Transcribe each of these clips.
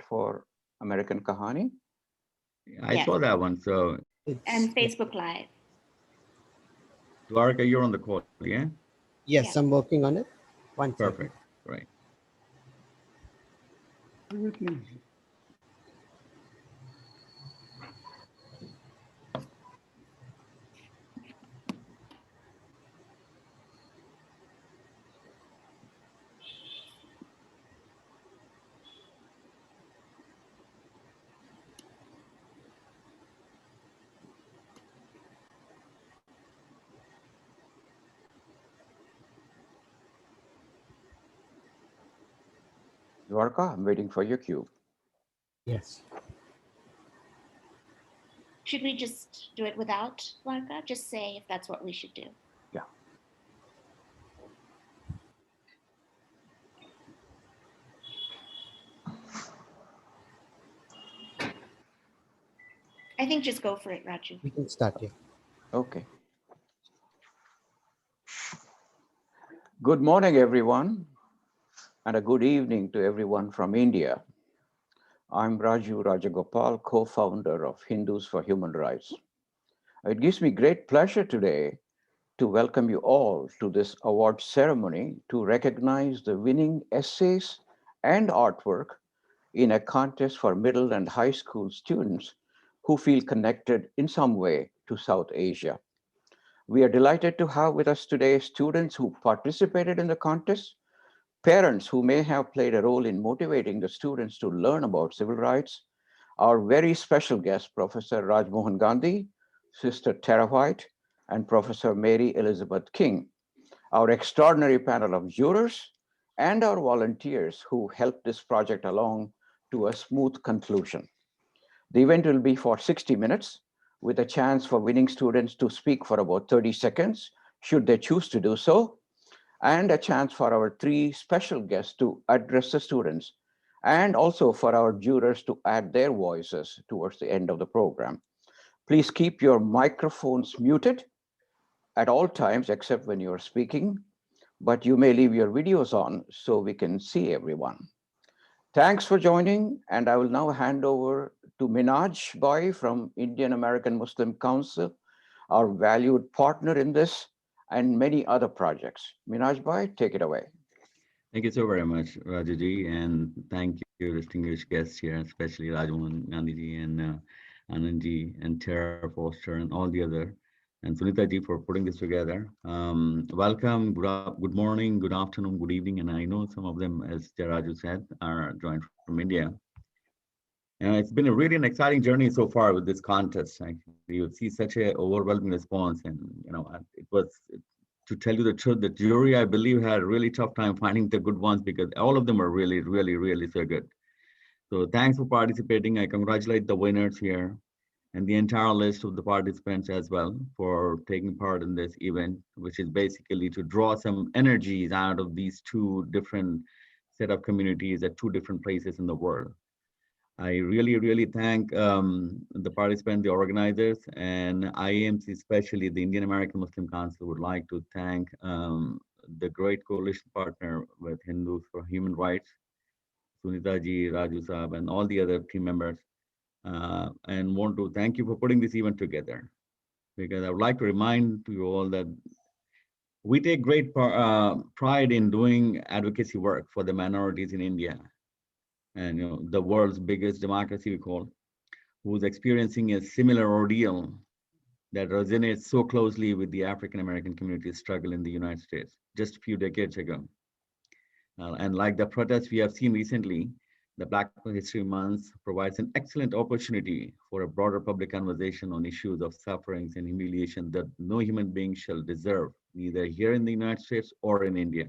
for American Kahani. I saw that one. So, And Facebook Live. Dwarka, you're on the call, yeah? Yes, I'm working on it. One second. Perfect. Right. Dwarka, I'm waiting for your cue. Yes. Should we just do it without Larka? Just say if that's what we should do. Yeah. I think just go for it, Raju. We can start here. Okay. Good morning, everyone, and a good evening to everyone from India. I'm Raju Rajagopal, co-founder of Hindus for Human Rights. It gives me great pleasure today to welcome you all to this award ceremony to recognize the winning essays and artwork in a contest for middle and high school students who feel connected in some way to South Asia. We are delighted to have with us today students who participated in the contest, parents who may have played a role in motivating the students to learn about civil rights, our very special guest, Professor Raj Mohan Gandhi, Sister Terra White, and Professor Mary Elizabeth King, our extraordinary panel of jurors, and our volunteers who helped this project along to a smooth conclusion. The event will be for 60 minutes with a chance for winning students to speak for about 30 seconds, should they choose to do so, and a chance for our three special guests to address the students, and also for our jurors to add their voices towards the end of the program. Please keep your microphones muted at all times except when you're speaking, but you may leave your videos on so we can see everyone. Thanks for joining, and I will now hand over to Minaj Bhai from Indian American Muslim Council, our valued partner in this and many other projects. Minaj Bhai, take it away. Thank you so very much, Rajuji, and thank you, distinguished guests here, especially Rajmohan Gandhi and Anandji and Terra Foster and all the other, and Sunita ji for putting this together. Welcome, good morning, good afternoon, good evening, and I know some of them, as Raju said, are joined from India. And it's been a really an exciting journey so far with this contest. You see such a overwhelming response, and it was, to tell you the truth, the jury, I believe, had a really tough time finding the good ones because all of them were really, really, really so good. So thanks for participating. I congratulate the winners here and the entire list of the participants as well for taking part in this event, which is basically to draw some energies out of these two different set of communities at two different places in the world. I really, really thank the participants, the organizers, and IAMC, especially the Indian American Muslim Council, would like to thank the great coalition partner with Hindus for Human Rights, Sunita ji, Raju Saab, and all the other team members, and want to thank you for putting this event together. Because I would like to remind to you all that we take great pride in doing advocacy work for the minorities in India. And the world's biggest democracy, we call, who's experiencing a similar ordeal that resonates so closely with the African American community's struggle in the United States just a few decades ago. And like the protests we have seen recently, the Black History Month provides an excellent opportunity for a broader public conversation on issues of sufferings and humiliation that no human being shall deserve, neither here in the United States or in India.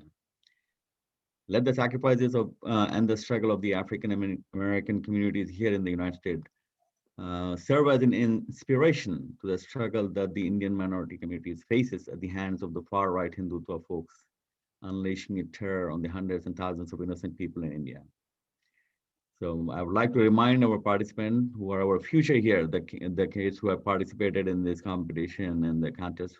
Let the sacrifices of and the struggle of the African American communities here in the United States serve as an inspiration to the struggle that the Indian minority communities faces at the hands of the far-right Hindutva folks, unleashing a terror on the hundreds and thousands of innocent people in India. So I would like to remind our participants who are our future here, the kids who have participated in this competition and the contest,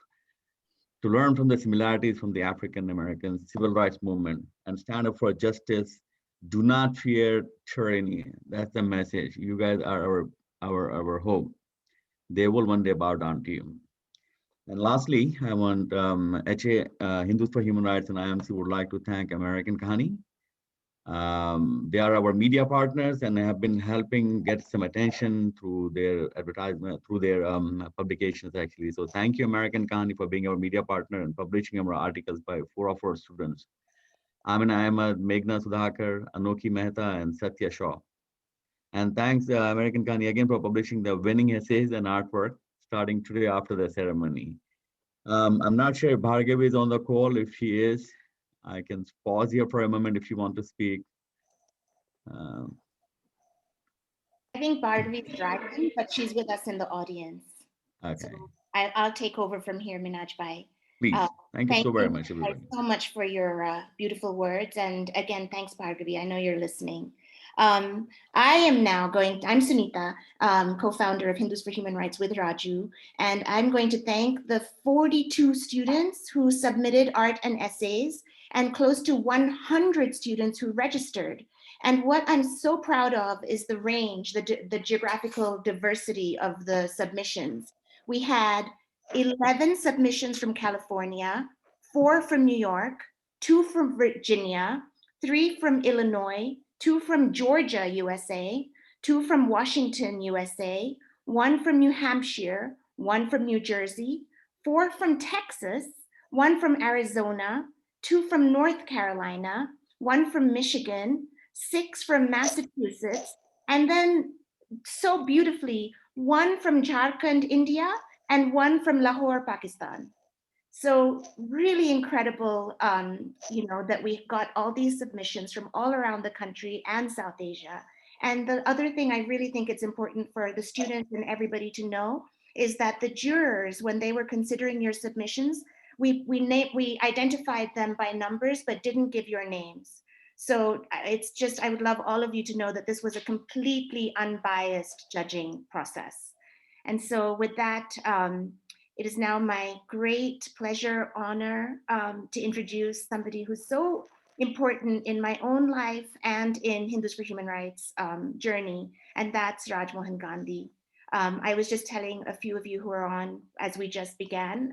to learn from the similarities from the African American civil rights movement and stand up for justice, Do not fear tyranny. That's the message. You guys are our hope. They will one day bow down to you. And lastly, I want Hindus for Human Rights and IAMC would like to thank American Kahani. They are our media partners and have been helping get some attention through their advertisement, through their publications actually. So thank you, American Kahani, for being our media partner and publishing our articles by 4 of our students. Amina Ahmed, Meghna Sudhakar, Anoki Mehta, and Satya Shaw. And thanks American Kahani again for publishing the winning essays and artwork starting today after the ceremony. I'm not sure if Bhargavi is on the call. If she is, I can pause here for a moment if you want to speak. I think Bhargavi is driving, but she's with us in the audience. Okay. So I'll take over from here, Minaj Bhai. Please. Thank you so very much, Thank everybody. you so much for your beautiful words. And again, thanks, Bhargavi. I know you're listening. I'm Sunita, co-founder of Hindus for Human Rights with Raju, and I'm going to thank the 42 students who submitted art and essays and close to 100 students who registered. And what I'm so proud of is the range, the geographical diversity of the submissions. We had 11 submissions from California, 4 from New York, 2 from Virginia, 3 from Illinois, 2 from Georgia, USA, 2 from Washington, USA, 1 from New Hampshire, 1 from New Jersey, 4 from Texas, 1 from Arizona, 2 from North Carolina, 1 from Michigan, 6 from Massachusetts, and then so beautifully, 1 from Jharkhand, India, and 1 from Lahore, Pakistan. So really incredible, that we got all these submissions from all around the country and South Asia. And the other thing I really think it's important for the students and everybody to know is that the jurors, when they were considering your submissions, we identified them by numbers, but didn't give your names. So it's just, I would love all of you to know that this was a completely unbiased judging process. And so with that, it is now my great pleasure, honor to introduce somebody who's so important in my own life and in Hindus for Human Rights journey, and that's Raj Mohan Gandhi. I was just telling a few of you who are on as we just began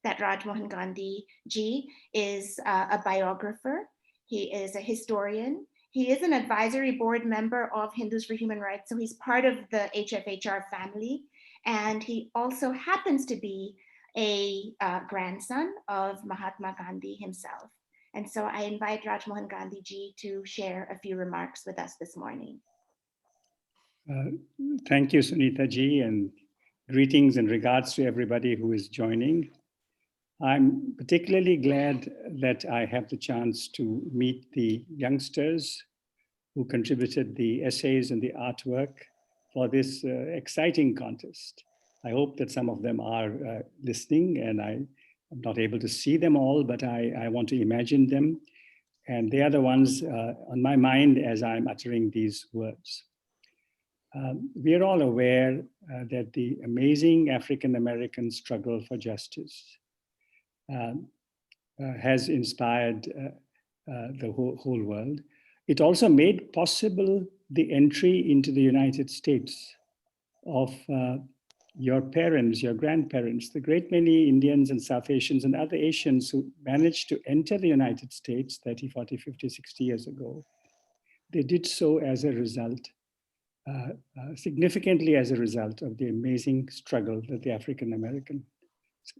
that Raj Mohan Gandhi ji is a biographer. He is a historian. He is an advisory board member of Hindus for Human Rights, so he's part of the HfHR family. And he also happens to be a grandson of Mahatma Gandhi himself. And so I invite Raj Mohan Gandhi ji to share a few remarks with us this morning. Thank you, Sunita ji, and greetings and regards to everybody who is joining. I'm particularly glad that I have the chance to meet the youngsters who contributed the essays and the artwork for this exciting contest. I hope that some of them are listening, and I'm not able to see them all, but I want to imagine them. And they are the ones on my mind as I'm uttering these words. We are all aware that the amazing African-American struggle for justice has inspired the whole world. It also made possible the entry into the United States of your parents, your grandparents, the great many Indians and South Asians and other Asians who managed to enter the United States 30, 40, 50, 60 years ago. They did so as a result, significantly as a result of the amazing struggle that the African Americans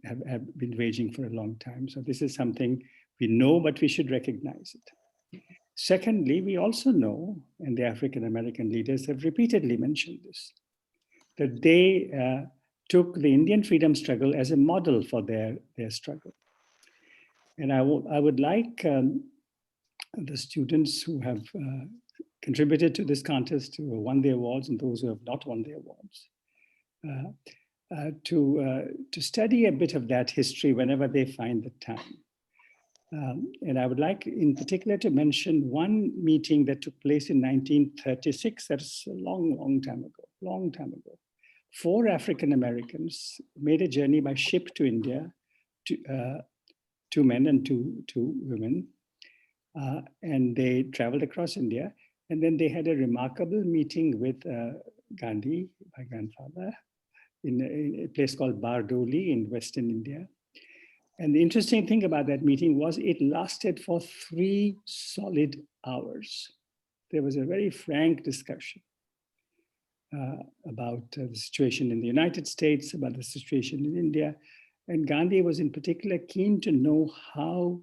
have been waging for a long time. So this is something we know, but we should recognize it. Secondly, we also know, and the African American leaders have repeatedly mentioned this, that they took the Indian freedom struggle as a model for their struggle. And I would like the students who have contributed to this contest, who have won the awards and those who have not won the awards, to study a bit of that history whenever they find the time. And I would like in particular to mention one meeting that took place in 1936. That's a long time ago. 4 African Americans made a journey by ship to India, 2 men and two women, and they traveled across India. And then they had a remarkable meeting with Gandhi, my grandfather, in a place called Bardoli in Western India. And the interesting thing about that meeting was it lasted for 3 solid hours. There was a very frank discussion about the situation in the United States, about the situation in India. And Gandhi was in particular keen to know how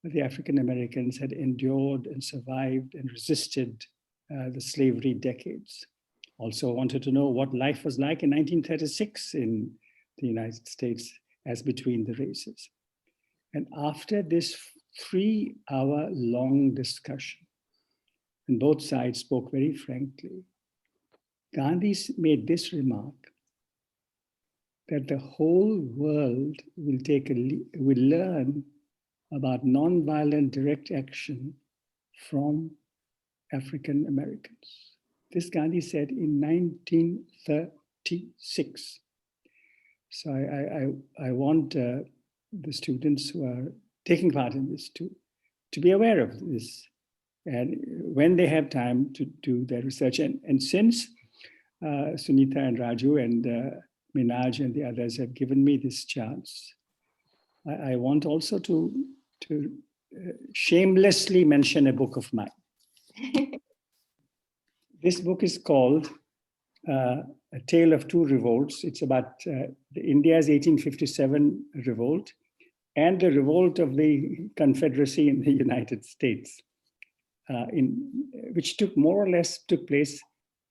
the African Americans had endured and survived and resisted the slavery decades. Also wanted to know what life was like in 1936 in the United States as between the races. And after this 3-hour-long discussion, and both sides spoke very frankly, Gandhi made this remark that the whole world will learn about nonviolent direct action from African Americans. This Gandhi said in 1936. So I want the students who are taking part in this to be aware of this, and when they have time to do their research. And since Sunita and Raju and Minaj and the others have given me this chance, I want also to shamelessly mention a book of mine. This book is called A Tale of Two Revolts. It's about India's 1857 revolt and the revolt of the Confederacy in the United States, which more or less took place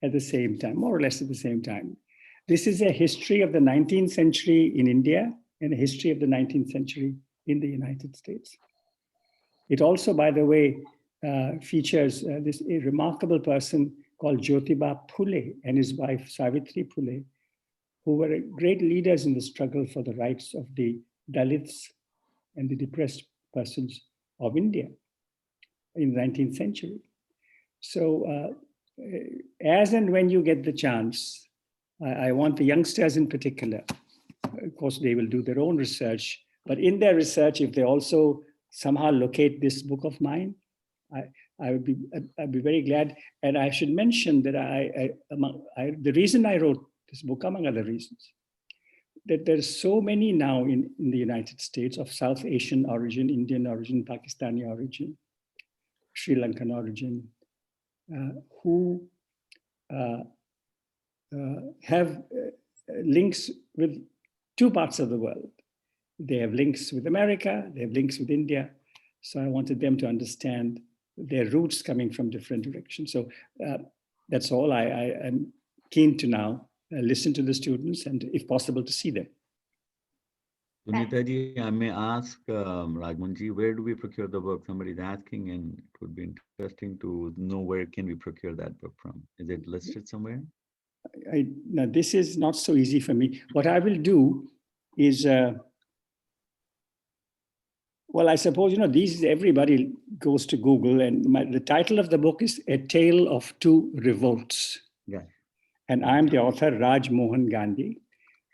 at the same time, more or less at the same time. This is a history of the 19th century in India and a history of the 19th century in the United States. It also, by the way, features a remarkable person called Jyotiba Phule and his wife Savitri Phule, who were great leaders in the struggle for the rights of the Dalits and the depressed persons of India in the 19th century. So as and when you get the chance, I want the youngsters in particular, of course, they will do their own research, but in their research, if they also somehow locate this book of mine, I'd be very glad. And I should mention that the reason I wrote this book, among other reasons, that there's so many now in the United States of South Asian origin, Indian origin, Pakistani origin, Sri Lankan origin, who have links with 2 parts of the world. They have links with America, they have links with India. So I wanted them to understand their roots coming from different directions. So that's all. I'm keen to now listen to the students and, if possible, to see them. Sunita ji, I may ask Rajmohan ji, where do we procure the book? Somebody's asking, and it would be interesting to know where can we procure that book from. Is it listed somewhere? Now, this is not so easy for me. What I will do is, well, I suppose, everybody goes to Google, and the title of the book is A Tale of Two Revolts. Yeah. And I'm the author, Raj Mohan Gandhi.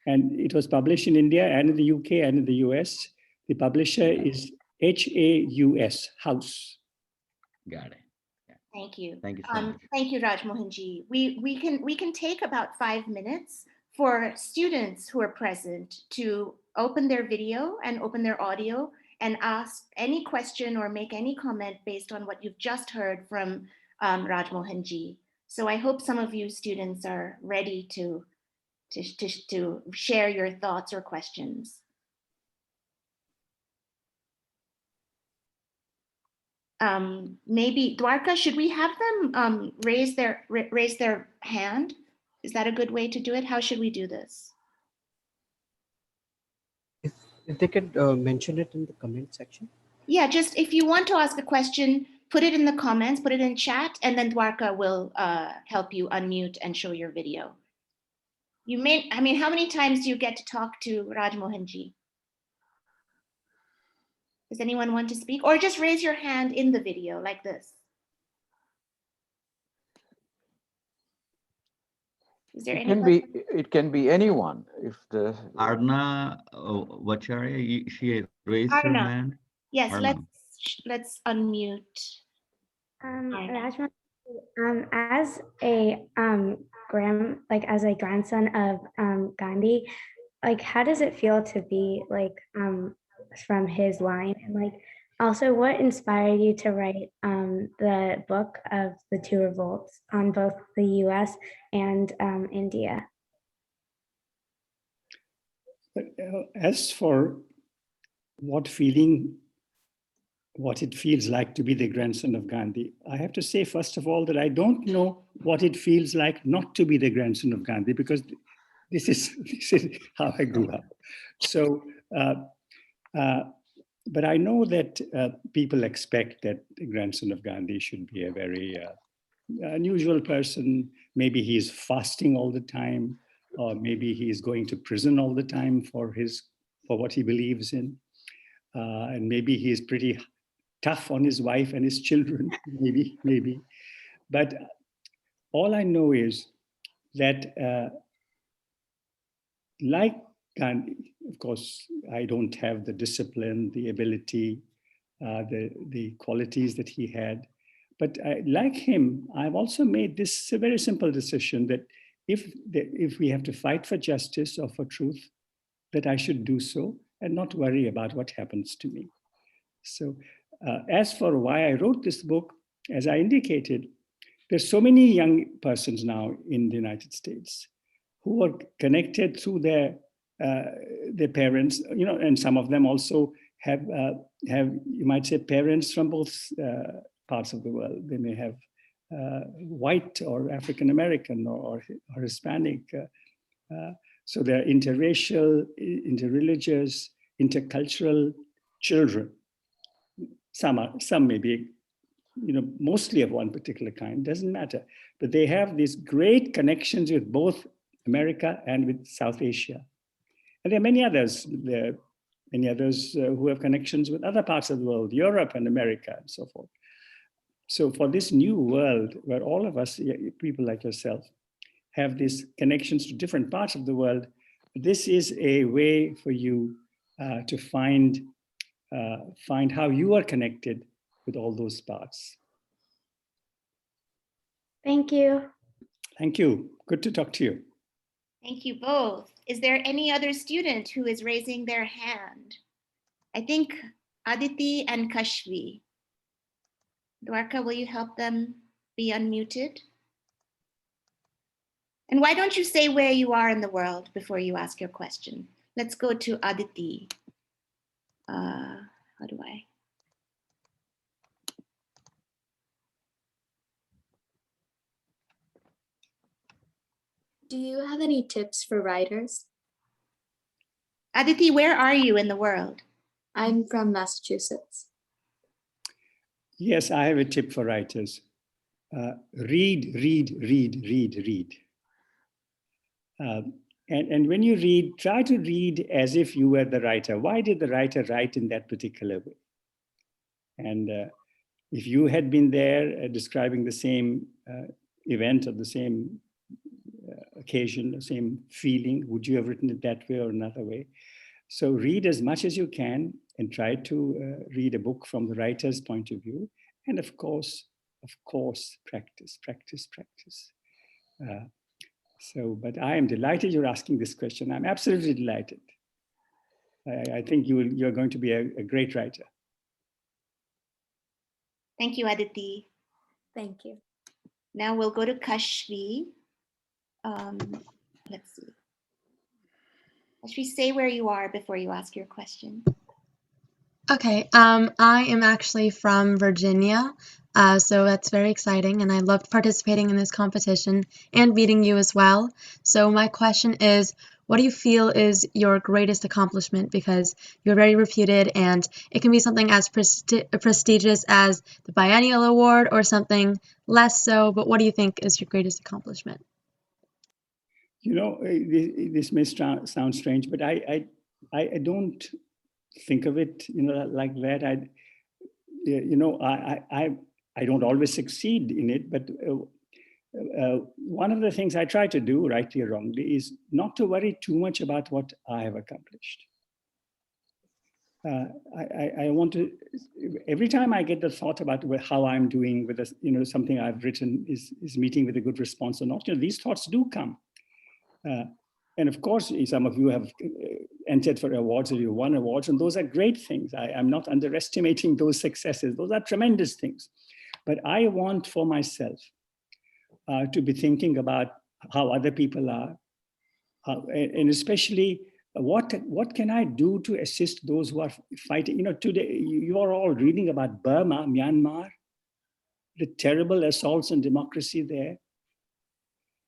And it was published in India and in the UK and in the US. The publisher is HAUS, House. Got it. Yeah. Thank you. Thank you so much. Thank you, Rajmohan ji. We can take about 5 minutes for students who are present to open their video and open their audio and ask any question or make any comment based on what you've just heard from Rajmohan ji. So I hope some of you students are ready to share your thoughts or questions. Maybe Dwarka, should we have them raise their hand? Is that a good way to do it? How should we do this? If they could mention it in the comment section. Yeah, just if you want to ask a question, put it in the comments, put it in chat, and then Dwarka will help you unmute and show your video. How many times do you get to talk to Rajmohan ji? Does anyone want to speak? Or just raise your hand in the video like this. Is there It can be anyone. If the Arna Vacharya, she raised her hand. Yes, Arna. let's unmute. Rajmohan, as a as a grandson of Gandhi, like how does it feel to be from his line, and like also what inspired you to write the book of the two revolts on both the U.S. and India? But as for what it feels like to be the grandson of Gandhi, I have to say, first of all, that I don't know what it feels like not to be the grandson of Gandhi, because this is how I grew up. So, but I know that people expect that the grandson of Gandhi should be a very unusual person. Maybe he's fasting all the time, or maybe he's going to prison all the time for what he believes in. And maybe he's pretty tough on his wife and his children, maybe. But all I know is that like Gandhi, of course, I don't have the discipline, the ability, the qualities that he had. But like him, I've also made this a very simple decision that if we have to fight for justice or for truth, that I should do so and not worry about what happens to me. So as for why I wrote this book, as I indicated, there's so many young persons now in the United States who are connected through their parents, and some of them also have you might say parents from both parts of the world. They may have white or African American or Hispanic. So they're interracial, interreligious, intercultural children. Some may be, mostly of one particular kind, doesn't matter. But they have these great connections with both America and with South Asia. And there are many others. There are many others who have connections with other parts of the world, Europe and America and so forth. So for this new world where all of us, people like yourself, have these connections to different parts of the world, this is a way for you to find how you are connected with all those parts. Thank you. Thank you. Good to talk to you. Thank you both. Is there any other student who is raising their hand? I think Aditi and Kashvi. Dwarka, will you help them be unmuted? And why don't you say where you are in the world before you ask your question? Let's go to Aditi. How do I? Do you have any tips for writers? Aditi, where are you in the world? I'm from Massachusetts. Yes, I have a tip for writers. Read. And when you read, try to read as if you were the writer. Why did the writer write in that particular way? And if you had been there describing the same event or the same occasion, the same feeling, would you have written it that way or another way? So read as much as you can and try to read a book from the writer's point of view. And of course, practice. But I am delighted you're asking this question. I'm absolutely delighted. I think you're going to be a great writer. Thank you, Aditi. Thank you. Now we'll go to Kashvi. Let's see. Kashvi, say where you are before you ask your question. Okay, I am actually from Virginia, so that's very exciting, and I loved participating in this competition and meeting you as well. So my question is, what do you feel is your greatest accomplishment? Because you're very reputed, and it can be something as prestigious as the Biennial Award or something less so, but what do you think is your greatest accomplishment? This may sound strange, but I don't think of it, like that. I don't always succeed in it, but one of the things I try to do, rightly or wrongly, is not to worry too much about what I have accomplished. I want to, every time I get the thought about how I'm doing with something I've written is meeting with a good response or not, these thoughts do come. And of course, some of you have entered for awards or you won awards, and those are great things. I'm not underestimating those successes. Those are tremendous things. But I want for myself to be thinking about how other people are, and especially what can I do to assist those who are fighting? Today you are all reading about Burma, Myanmar, the terrible assaults on democracy there.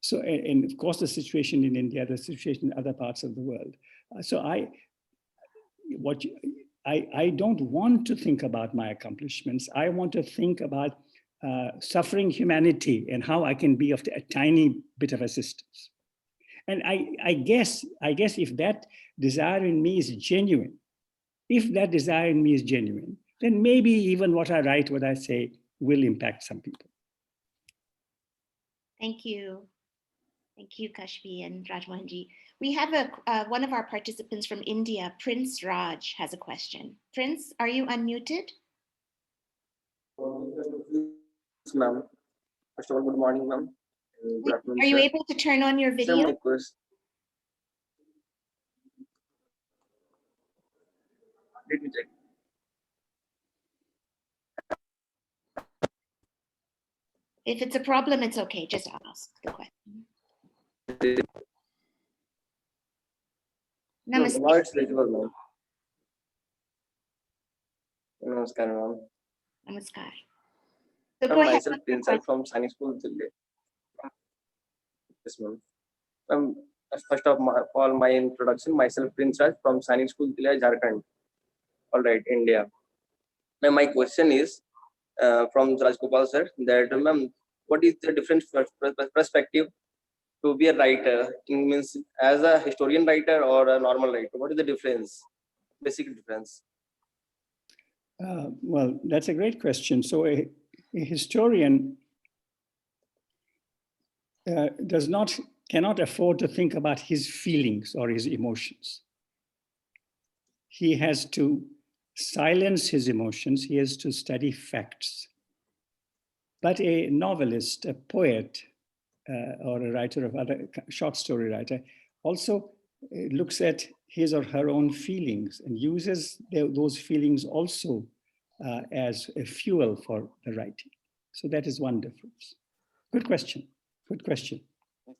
So, and of course, the situation in India, the situation in other parts of the world. So I don't want to think about my accomplishments. I want to think about suffering humanity and how I can be of a tiny bit of assistance. And I guess if that desire in me is genuine, then maybe even what I write, what I say, will impact some people. Thank you. Thank you, Kashfi and Rajmohanji. We have one of our participants from India, Prince Raj, has a question. Prince, are you unmuted? Ma'am. First of all, good morning, ma'am. Are you able to turn on your video? Sir, my question. Let me check. If it's a problem, it's okay. Just ask the question. Namaste. No, it's visible, ma'am. Namaskar, ma'am. Namaskar. So go ahead. Myself, Prince, from Sani School, Delhi. Yes, ma'am. First of all, my introduction, myself, Prince Raj, from Sani School, Delhi, Jharkhand. All right, India. Now, my question is from Raj Gopal sir, that, ma'am, what is the different perspective to be a writer? It means as a historian writer or a normal writer? What is the difference? Basic difference? Well, that's a great question. So a historian cannot afford to think about his feelings or his emotions. He has to silence his emotions. He has to study facts. But a novelist, a poet, or a writer of other short story writer also looks at his or her own feelings and uses those feelings also as a fuel for the writing. So that is one difference. Good question. Good question.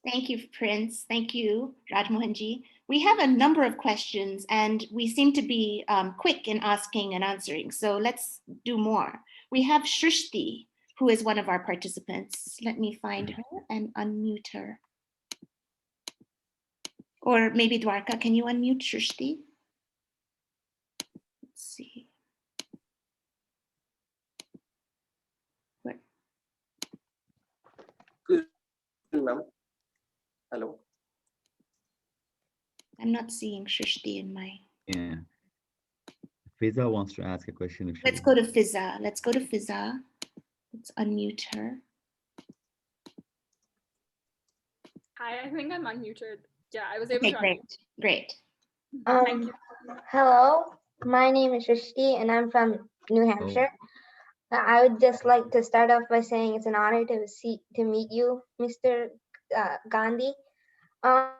Thank you, Prince. Thank you, Rajmohanji. We have a number of questions and we seem to be quick in asking and answering. So let's do more. We have Shrishti, who is one of our participants. Let me find her and unmute her. Or maybe Dwarka, can you unmute Shrishti? Let's see. What? Ma'am. Hello. I'm not seeing Shrishti in my... Yeah. Fiza wants to ask a question. Let's go to Fiza. Let's go to Fiza. Let's unmute her. Hi, I think I'm unmuted. Yeah, I was able to great. unmute. Great. Thank you. Hello, my name is Shrishti and I'm from New Hampshire. I would just like to start off by saying it's an honor to meet you, Mr. Gandhi. I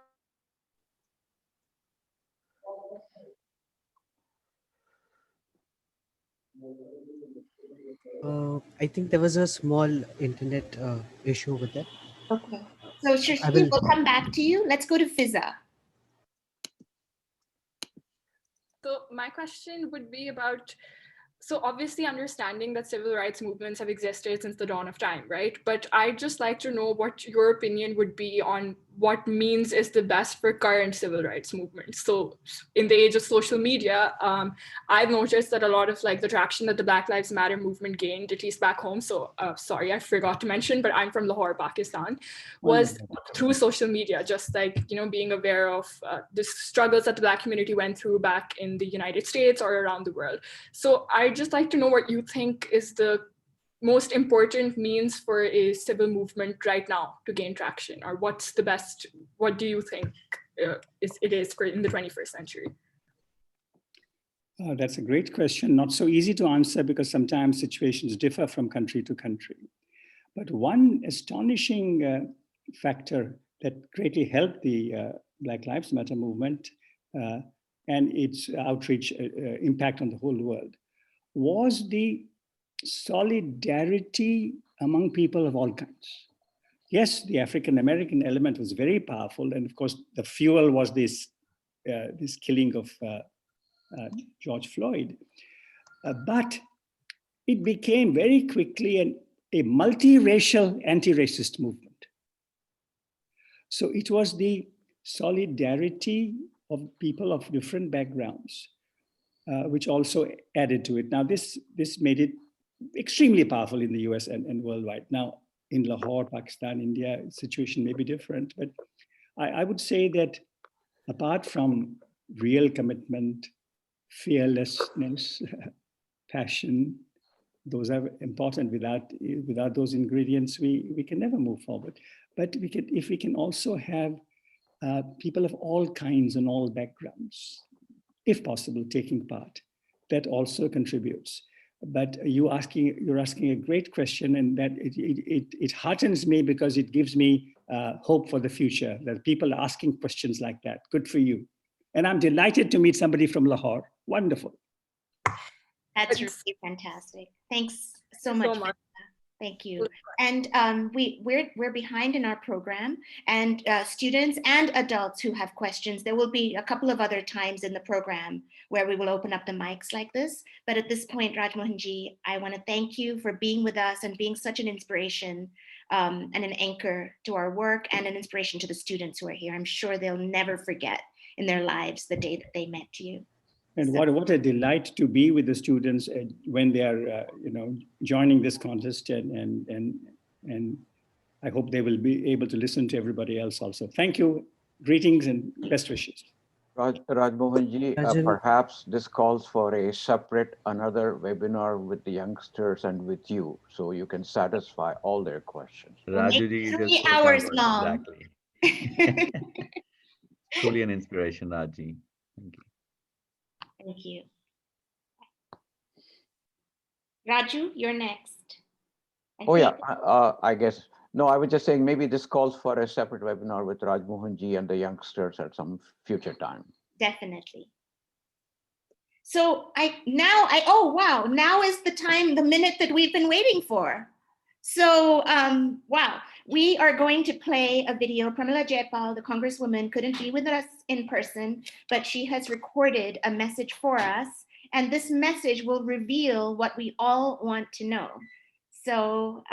think there was a small internet issue with that. Okay. So Shrishti, we'll come back to you. Let's go to Fiza. So my question would be about, so obviously understanding that civil rights movements have existed since the dawn of time, right? But I'd just like to know what your opinion would be on what means is the best for current civil rights movements. So in the age of social media, I've noticed that a lot of like the traction that the Black Lives Matter movement gained, at least back home, so sorry, I forgot to mention, but I'm from Lahore, Pakistan, was through social media, just like, you know, being aware of the struggles that the Black community went through back in the United States or around the world. So I'd just like to know what you think is the most important means for a civil movement right now to gain traction, or what's the best, what do you think it is for in the 21st century? That's a great question. Not so easy to answer because sometimes situations differ from country to country. But one astonishing factor that greatly helped the Black Lives Matter movement and its outreach impact on the whole world was the solidarity among people of all kinds. Yes, the African American element was very powerful, and of course, the fuel was this killing of George Floyd. But it became very quickly a multiracial anti-racist movement. So it was the solidarity of people of different backgrounds, which also added to it. Now, this made it extremely powerful in the US and worldwide. Now, in Lahore, Pakistan, India, the situation may be different, but I would say that apart from real commitment, fearlessness, passion, those are important. Without those ingredients, we can never move forward. But if we can also have people of all kinds and all backgrounds, if possible, taking part, that also contributes. But you're asking a great question, and that it heartens me because it gives me hope for the future, that people are asking questions like that. Good for you. And I'm delighted to meet somebody from Lahore. Wonderful. That's really fantastic. Thanks so much. Thank you. And we're behind in our program, and students and adults who have questions, there will be a couple of other times in the program where we will open up the mics like this. But at this point, Rajmohanji, I want to thank you for being with us and being such an inspiration and an anchor to our work, and an inspiration to the students who are here. I'm sure they'll never forget in their lives the day that they met you. And what a delight to be with the students when they are, joining this contest, and I hope they will be able to listen to everybody else also. Thank you, greetings and best wishes. Rajmohanji, perhaps this calls for a separate another webinar with the youngsters and with you, so you can satisfy all their questions. Rajuji, 3 hours long. Exactly. Truly an inspiration, Raji. Thank you. Thank you. Raju, you're next. I guess. No, I was just saying maybe this calls for a separate webinar with Rajmohanji and the youngsters at some future time. Definitely. So oh wow, now is the time, the minute that we've been waiting for. So wow, we are going to play a video. Pramila Jayapal, the Congresswoman, couldn't be with us in person, but she has recorded a message for us, and this message will reveal what we all want to know. So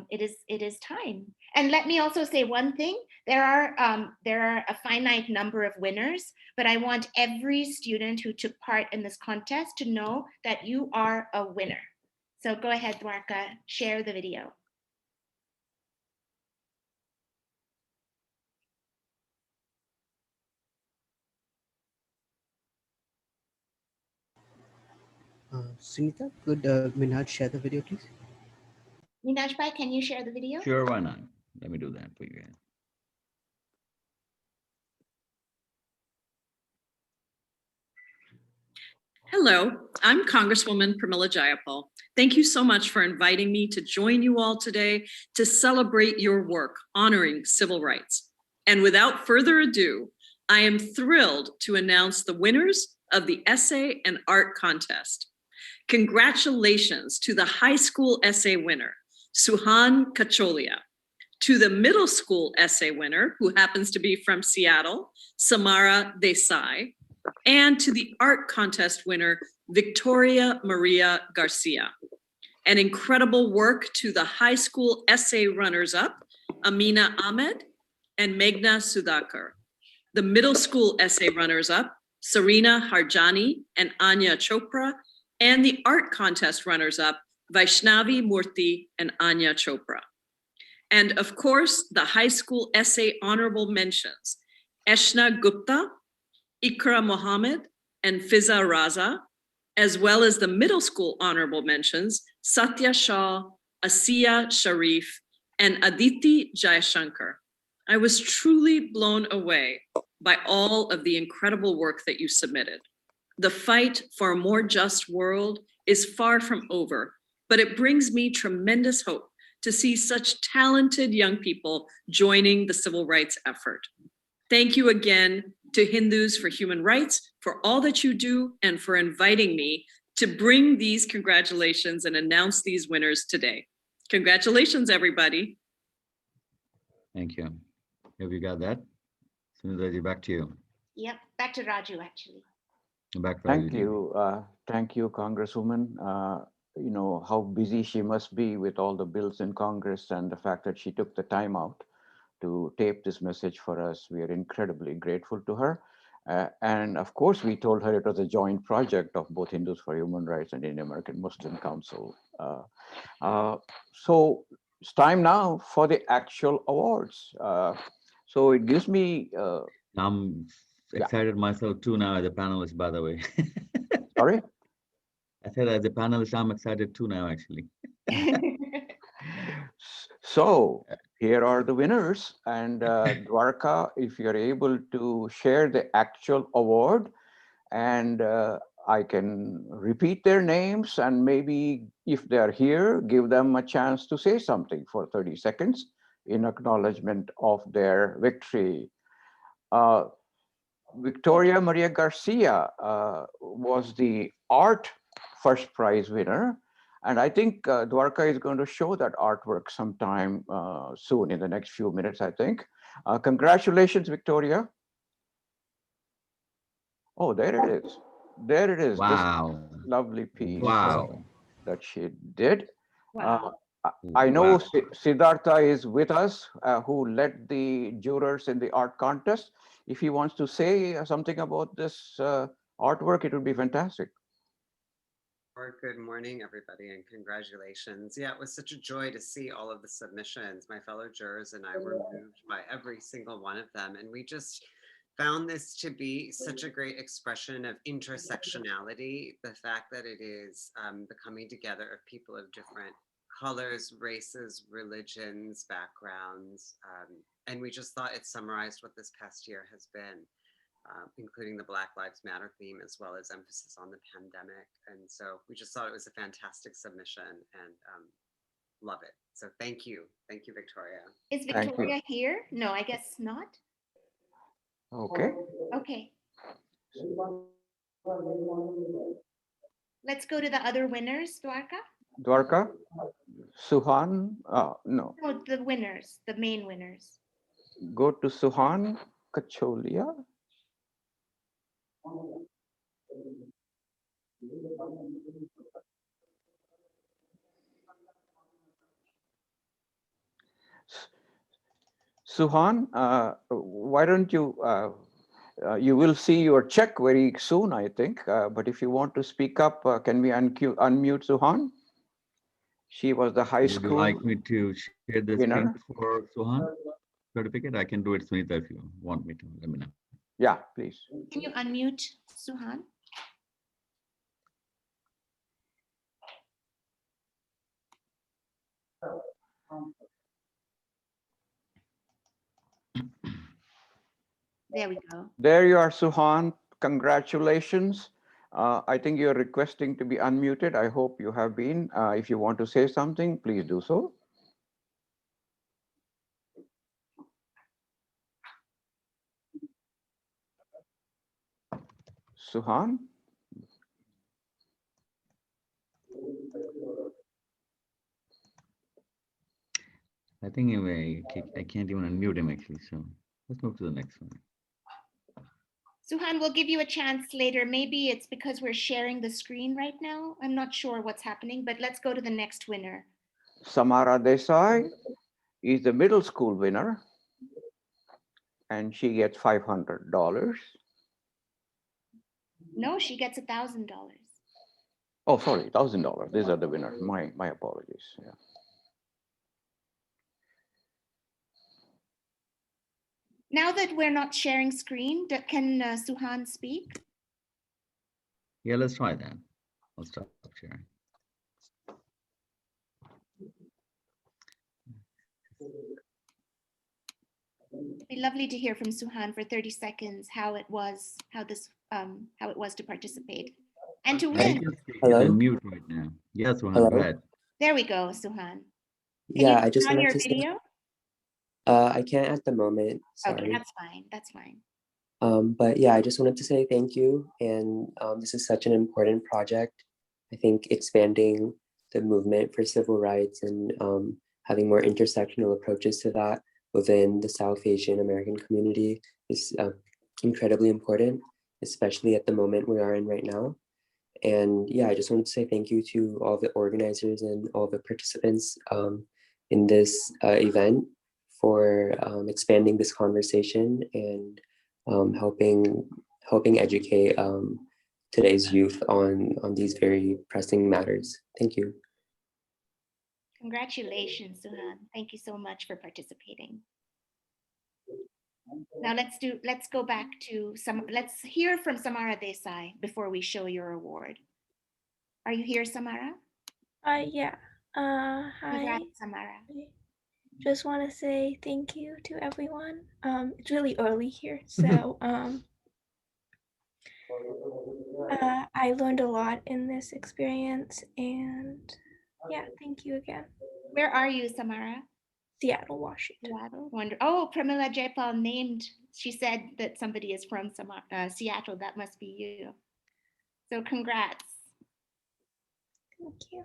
it is time. And let me also say one thing. There are a finite number of winners, but I want every student who took part in this contest to know that you are a winner. So go ahead, Dwarka, share the video. Sunita, could Minhaj share the video, please? Minhaj Bhai, can you share the video? Sure, why not? Let me do that for you guys. Hello, I'm Congresswoman Pramila Jayapal. Thank you so much for inviting me to join you all today to celebrate your work honoring civil rights. And without further ado, I am thrilled to announce the winners of the Essay and Art Contest. Congratulations to the high school essay winner, Suhan Kacholia, to the middle school essay winner, who happens to be from Seattle, Samara Desai, and to the art contest winner, Victoria Maria Garcia. An incredible work to the high school essay runners-up, Amina Ahmed and Meghna Sudhakar. The middle school essay runners-up, Sarina Harjani and Anya Chopra, and the art contest runners-up, Vaishnavi Murthy and Anya Chopra. And of course, the high school essay honorable mentions, Eshna Gupta, Ikra Mohammed, and Fiza Raza, as well as the middle school honorable mentions, Satya Shah, Asiya Sharif, and Aditi Jayashankar. I was truly blown away by all of the incredible work that you submitted. The fight for a more just world is far from over, but it brings me tremendous hope to see such talented young people joining the civil rights effort. Thank you again to Hindus for Human Rights for all that you do and for inviting me to bring these congratulations and announce these winners today. Congratulations, everybody. Thank you. Have you got that? Sunitaji, back to you. Yep, back to Raju, actually. Back to Thank Raju. thank you, Congresswoman. You know how busy she must be with all the bills in Congress, and the fact that she took the time out to tape this message for us. We are incredibly grateful to her. And of course, we told her it was a joint project of both Hindus for Human Rights and Indian American Muslim Council. So it's time now for the actual awards. So it gives me. I'm excited myself too now as a panelist, by the way. Sorry? I said as a panelist, I'm excited too now, actually. So here are the winners. And Dwarka, if you're able to share the actual award, and I can repeat their names, and maybe if they're here, give them a chance to say something for 30 seconds in acknowledgement of their victory. Victoria Maria Garcia was the art first prize winner. And I think Dwarka is going to show that artwork sometime soon, in the next few minutes, I think. Congratulations, Victoria. Oh, there it is. There it is. Wow. This lovely piece Wow. that she did. Wow. I know Wow. Siddhartha is with us, who led the jurors in the art contest. If he wants to say something about this artwork, it would be fantastic. Good morning, everybody, and congratulations. Yeah, it was such a joy to see all of the submissions. My fellow jurors and I were moved by every single one of them, and we just found this to be such a great expression of intersectionality, the fact that it is the coming together of people of different colors, races, religions, backgrounds, and we just thought it summarized what this past year has been. Including the Black Lives Matter theme, as well as emphasis on the pandemic. And so we just thought it was a fantastic submission and love it. So thank you. Thank you, Victoria. Is Victoria here? No, I guess not. Okay. Okay. Let's go to the other winners, Dwarka. Dwarka, Suhan, no. No, the winners, the main winners. Go to Suhan Kacholia. Suhan, why don't you, you will see your check very soon, I think, but if you want to speak up, can we unmute Suhan? She was the high school. Would you like me to share the winner. screen for Suhan certificate? I can do it, Sunita, if you want me to. Let me know. Yeah, please. Can you unmute Suhan? There we go. There you are, Suhan. Congratulations. I think you're requesting to be unmuted. I hope you have been. If you want to say something, please do so. Suhan? I think I can't even unmute him, actually. So let's move to the next one. Suhan, we'll give you a chance later. Maybe it's because we're sharing the screen right now. I'm not sure what's happening, but let's go to the next winner. Samara Desai is the middle school winner, and she gets $500. No, she gets $1,000. Oh, sorry, $1,000. These are the winners. My apologies. Yeah. Now that we're not sharing screen, can Suhan speak? Yeah, let's try that. I'll stop sharing. It'd be lovely to hear from Suhan for 30 seconds how it was, how this how it was to participate and to You win. can speak. You're Hello? on mute right now. Yes, Suhan, go Hello? ahead. There we go, Suhan. Can Yeah, you I just turn on wanted your to say, video? I can't at the moment, Okay, sorry. that's fine. That's fine. But yeah, I just wanted to say thank you. And this is such an important project. I think expanding the movement for civil rights and having more intersectional approaches to that within the South Asian American community is incredibly important, especially at the moment we are in right now. And yeah, I just wanted to say thank you to all the organizers and all the participants in this event for expanding this conversation and helping educate today's youth on these very pressing matters. Thank you. Congratulations, Suhan. Thank you so much for participating. Now let's go back to let's hear from Samara Desai before we show your award. Are you here, Samara? Yeah. Hi. Congrats, Samara. Just want to say thank you to everyone. It's really early here, so I learned a lot in this experience, and yeah, thank you again. Where are you, Samara? Seattle, Washington. Seattle. Oh, Pramila Jaipal named. She said that somebody is from Seattle. That must be you. So congrats. Thank you.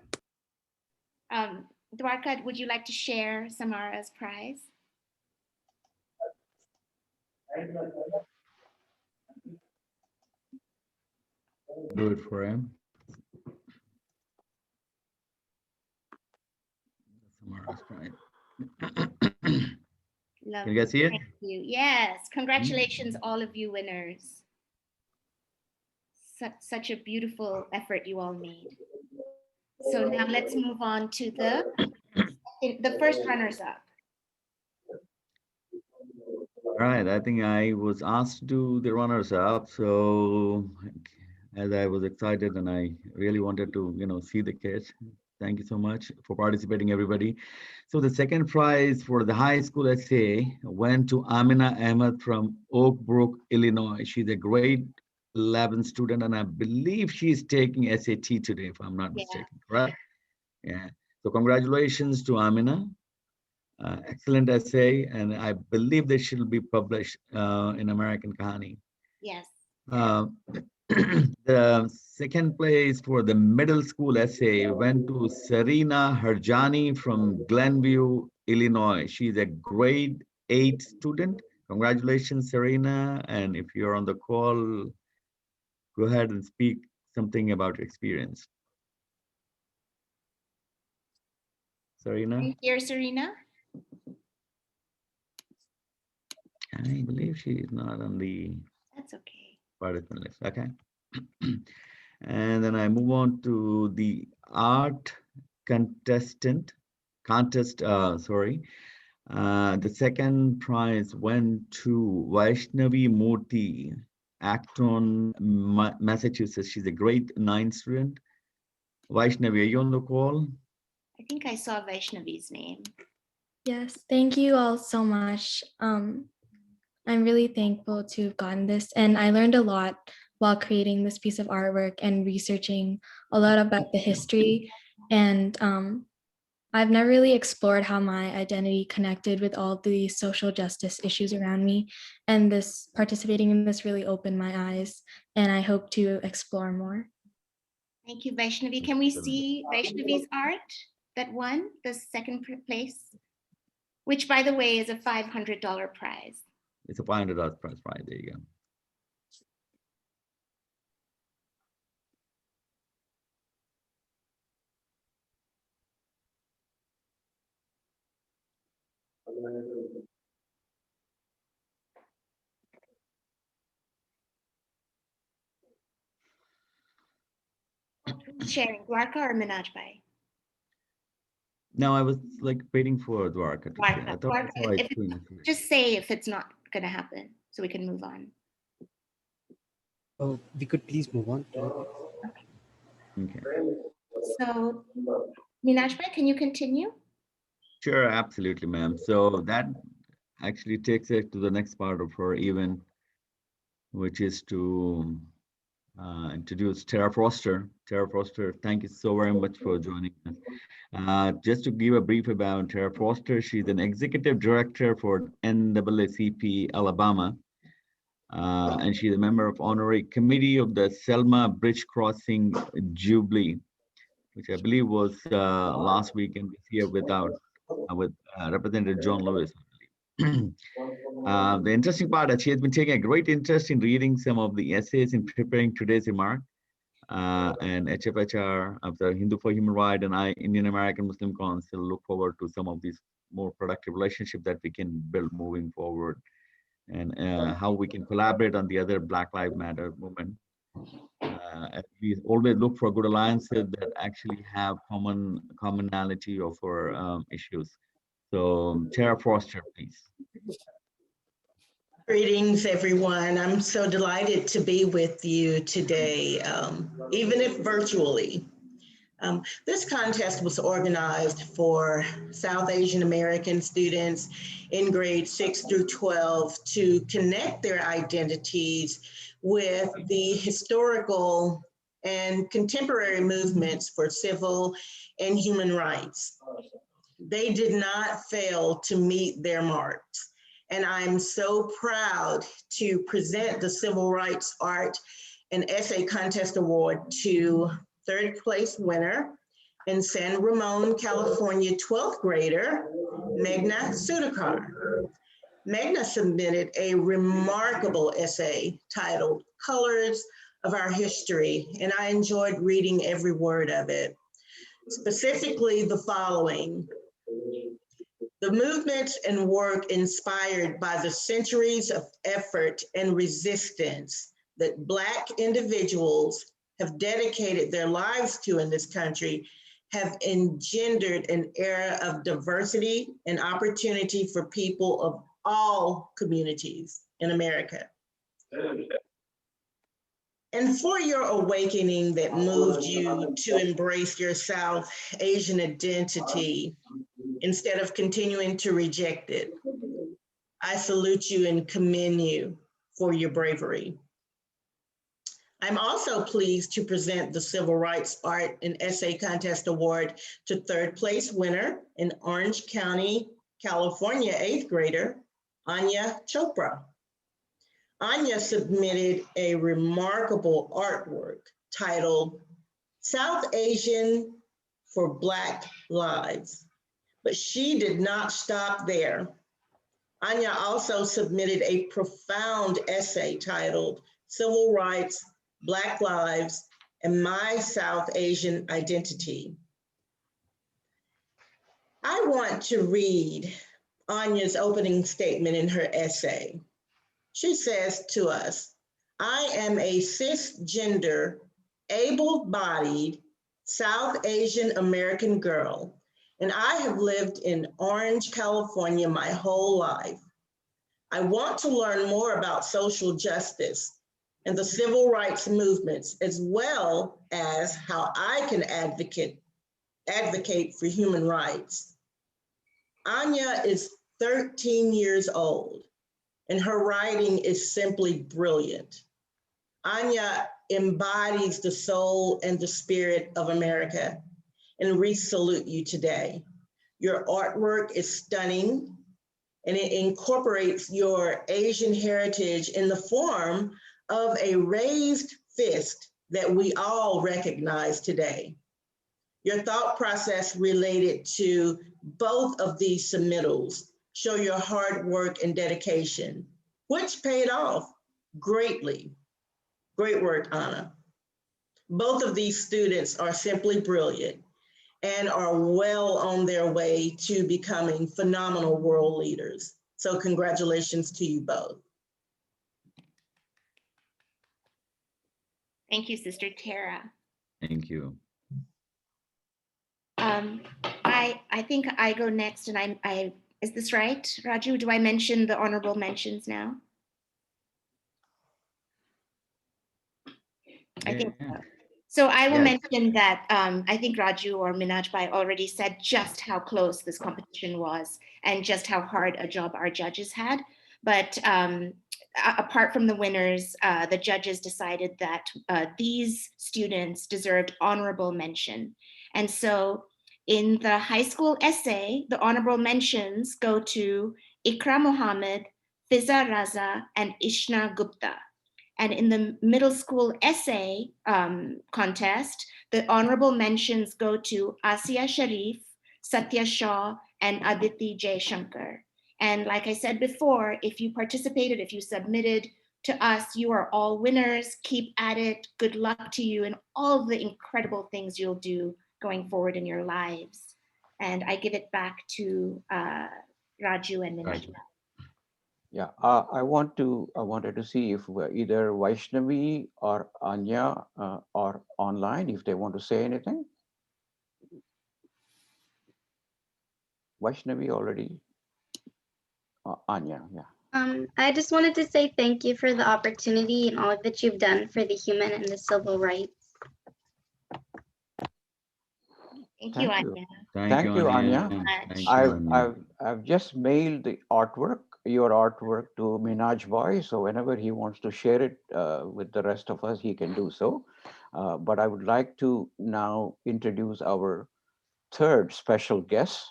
Dwarka, would you like to share Samara's prize? Do it for him. Samara's prize. Can you guys see it? Thank you. Yes, congratulations, all of you winners. Such a beautiful effort you all made. So now let's move on to the first runners-up. All right, I think I was asked to do the runners-up. So as I was excited and I really wanted to, see the kids. Thank you so much for participating, everybody. So the second prize for the high school essay went to Amina Ahmed from Oak Brook, Illinois. She's a grade 11 student, and I believe she's taking SAT today, if I'm not mistaken, correct? Yeah. So congratulations to Amina. Excellent essay, and I believe they should be published in American Kahani. Yes. The second place for the middle school essay went to Serena Harjani from Glenview, Illinois. She's a grade 8 student. Congratulations, Serena. And if you're on the call, go ahead and speak something about your experience. Serena? Are you here, Serena? I believe she is not on the That's okay. participant list. Okay. And then I move on to the art contest. The second prize went to Vaishnavi Murthy, Acton, Massachusetts. She's a grade 9 student. Vaishnavi, are you on the call? I think I saw Vaishnavi's name. Yes, thank you all so much. I'm really thankful to have gotten this, and I learned a lot while creating this piece of artwork and researching a lot about the history. And I've never really explored how my identity connected with all the social justice issues around me. And participating in this really opened my eyes, and I hope to explore more. Thank you, Vaishnavi. Can we see Vaishnavi's art that won the second place? Which, by the way, is a $500 prize. It's a $500 prize, right? There you go. Sharing, Dwarka or Minaj Bhai? No, I was like waiting for Dwarka to share. I thought I saw it. Just say if it's not going to happen so we can move on. Oh, we could please move on to it. Okay. So, Minaj Bhai, can you continue? Sure, absolutely, ma'am. So that actually takes us to the next part of our event, which is to introduce Terra Foster. Terra Foster, thank you so very much for joining us. Just to give a brief about Terra Foster, she's an executive director for NAACP Alabama, and she's a member of honorary committee of the Selma Bridge Crossing Jubilee, which I believe was last weekend this year with Representative John Lewis. The interesting part that she has been taking a great interest in reading some of the essays in preparing today's remark. And HfHR of the Hindu for Human Rights and I, Indian American Muslim Council, look forward to some of these more productive relationships that we can build moving forward, and how we can collaborate on the other Black Lives Matter movement. We always look for good alliances that actually have commonality of our issues. So, Terra Foster, please. Greetings, everyone. I'm so delighted to be with you today, even if virtually. This contest was organized for South Asian American students in grades 6 through 12 to connect their identities with the historical and contemporary movements for civil and human rights. They did not fail to meet their marks. And I'm so proud to present the Civil Rights Art and Essay Contest Award to third place winner in San Ramon, California, 12th grader, Meghna Sudhakar. Meghna submitted a remarkable essay titled Colors of Our History, and I enjoyed reading every word of it. Specifically the following: the movements and work inspired by the centuries of effort and resistance that Black individuals have dedicated their lives to in this country have engendered an era of diversity and opportunity for people of all communities in America. And for your awakening that moved you to embrace your South Asian identity instead of continuing to reject it, I salute you and commend you for your bravery. I'm also pleased to present the Civil Rights Art and Essay Contest Award to third place winner in Orange County, California, 8th grader, Anya Chopra. Anya submitted a remarkable artwork titled South Asian for Black Lives, but she did not stop there. Anya also submitted a profound essay titled Civil Rights, Black Lives, and My South Asian Identity. I want to read Anya's opening statement in her essay. She says to us, I am a cisgender, able-bodied South Asian American girl, and I have lived in Orange, California my whole life. I want to learn more about social justice and the civil rights movements, as well as how I can advocate for human rights. Anya is 13 years old, and her writing is simply brilliant. Anya embodies the soul and the spirit of America, and we salute you today. Your artwork is stunning, and it incorporates your Asian heritage in the form of a raised fist that we all recognize today. Your thought process related to both of these submittals show your hard work and dedication, which paid off greatly. Great work, Anna. Both of these students are simply brilliant and are well on their way to becoming phenomenal world leaders. So congratulations to you both. Thank you, Sister Terra. Thank you. I think I go next, and is this right, Raju? Do I mention the honorable mentions now? I think so. So I will mention that I think Raju or Minajbai already said just how close this competition was and just how hard a job our judges had. But apart from the winners, the judges decided that these students deserved honorable mention. And so in the high school essay, the honorable mentions go to Ikra Mohammed, Fiza Raza, and Ishna Gupta. And in the middle school essay contest, the honorable mentions go to Asiya Sharif, Satya Shah, and Aditi J. Shankar. And like I said before, if you participated, if you submitted to us, you are all winners. Keep at it. Good luck to you and all the incredible things you'll do going forward in your lives. And I give it back to Raju and Minaj. Yeah, I wanted to see if either Vaishnavi or Anya are online, if they want to say anything. Vaishnavi already. Anya, yeah. I just wanted to say thank you for the opportunity and all that you've done for the human and the civil rights. Thank you, Anya. Thank you, Anya. I've just mailed the artwork, your artwork, to Minaj Bhai. So whenever he wants to share it with the rest of us, he can do so. But I would like to now introduce our third special guest,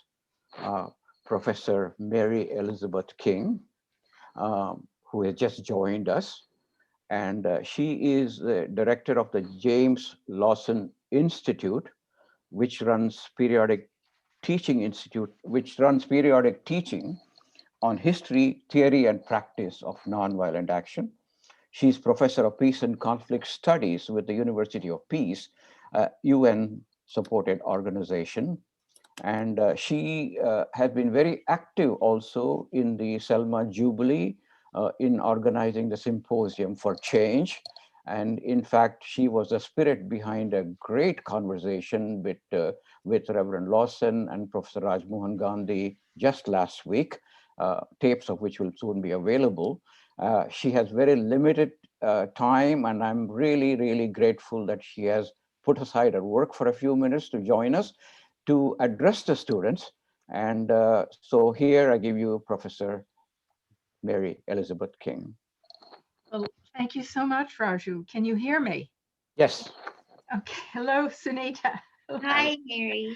Professor Mary Elizabeth King, who has just joined us. And she is the director of the James Lawson Institute, which runs periodic teaching on history, theory, and practice of nonviolent action. She's professor of peace and conflict studies with the University of Peace, UN-supported organization. And she has been very active also in the Selma Jubilee in organizing the Symposium for Change. And in fact, she was the spirit behind a great conversation with Reverend Lawson and Professor Raj Mohan Gandhi just last week, tapes of which will soon be available. She has very limited time, and I'm really, really grateful that she has put aside her work for a few minutes to join us to address the students. And so here I give you Professor Mary Elizabeth King. Well, thank you so much, Raju. Can you hear me? Yes. Okay. Hello, Sunita. Hi, Mary.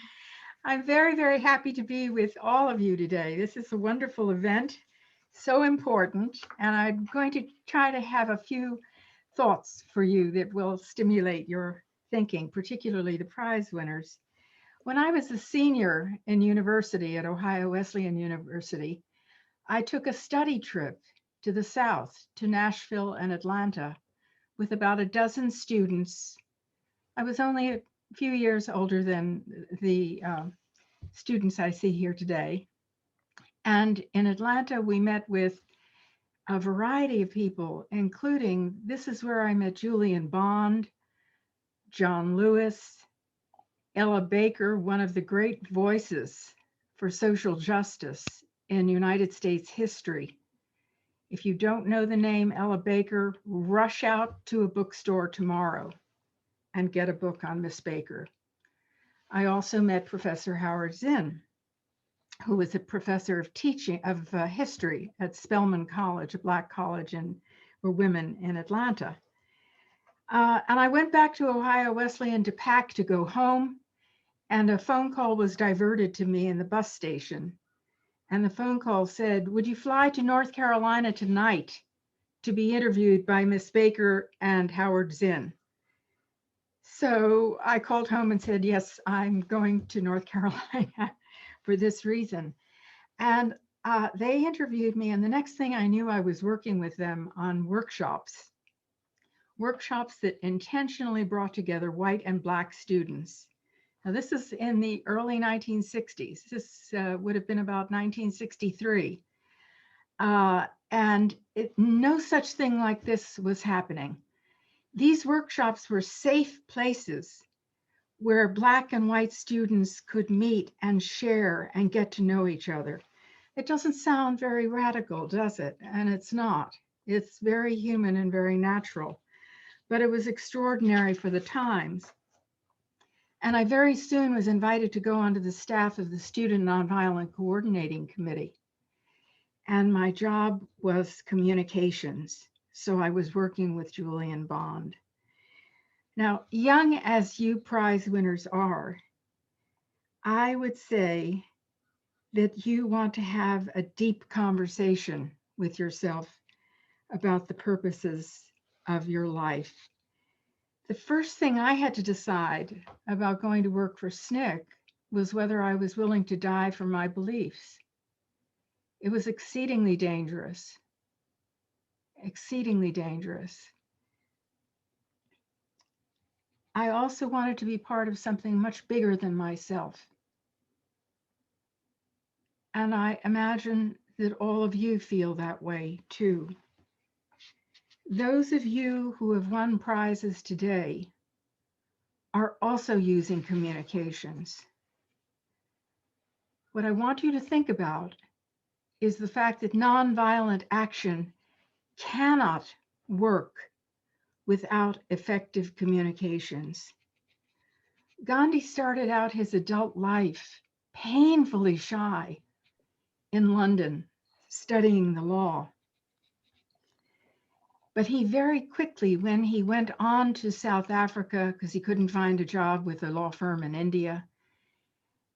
I'm very, very happy to be with all of you today. This is a wonderful event, so important, and I'm going to try to have a few thoughts for you that will stimulate your thinking, particularly the prize winners. When I was a senior in university at Ohio Wesleyan University, I took a study trip to the South, to Nashville and Atlanta, with about a dozen students. I was only a few years older than the students I see here today. And in Atlanta, we met with a variety of people, including, this is where I met Julian Bond, John Lewis, Ella Baker, one of the great voices for social justice in United States history. If you don't know the name Ella Baker, rush out to a bookstore tomorrow and get a book on Miss Baker. I also met Professor Howard Zinn, who was a professor of history at Spelman College, a Black college for women in Atlanta. And I went back to Ohio Wesleyan to pack to go home, and a phone call was diverted to me in the bus station. And the phone call said, would you fly to North Carolina tonight to be interviewed by Miss Baker and Howard Zinn? So I called home and said, yes, I'm going to North Carolina for this reason. And they interviewed me, and the next thing I knew, I was working with them on workshops that intentionally brought together white and Black students. Now, this is in the early 1960s. This would have been about 1963. And no such thing like this was happening. These workshops were safe places where Black and white students could meet and share and get to know each other. It doesn't sound very radical, does it? And it's not. It's very human and very natural. But it was extraordinary for the times. And I very soon was invited to go onto the staff of the Student Nonviolent Coordinating Committee. and my job was communications. So I was working with Julian Bond. Now, young as you prize winners are, I would say that you want to have a deep conversation with yourself about the purposes of your life. The first thing I had to decide about going to work for SNCC was whether I was willing to die for my beliefs. It was exceedingly dangerous, exceedingly dangerous. I also wanted to be part of something much bigger than myself. And I imagine that all of you feel that way too. Those of you who have won prizes today are also using communications. What I want you to think about is the fact that nonviolent action cannot work without effective communications. Gandhi started out his adult life painfully shy in London, studying the law. But he very quickly, when he went on to South Africa, because he couldn't find a job with a law firm in India,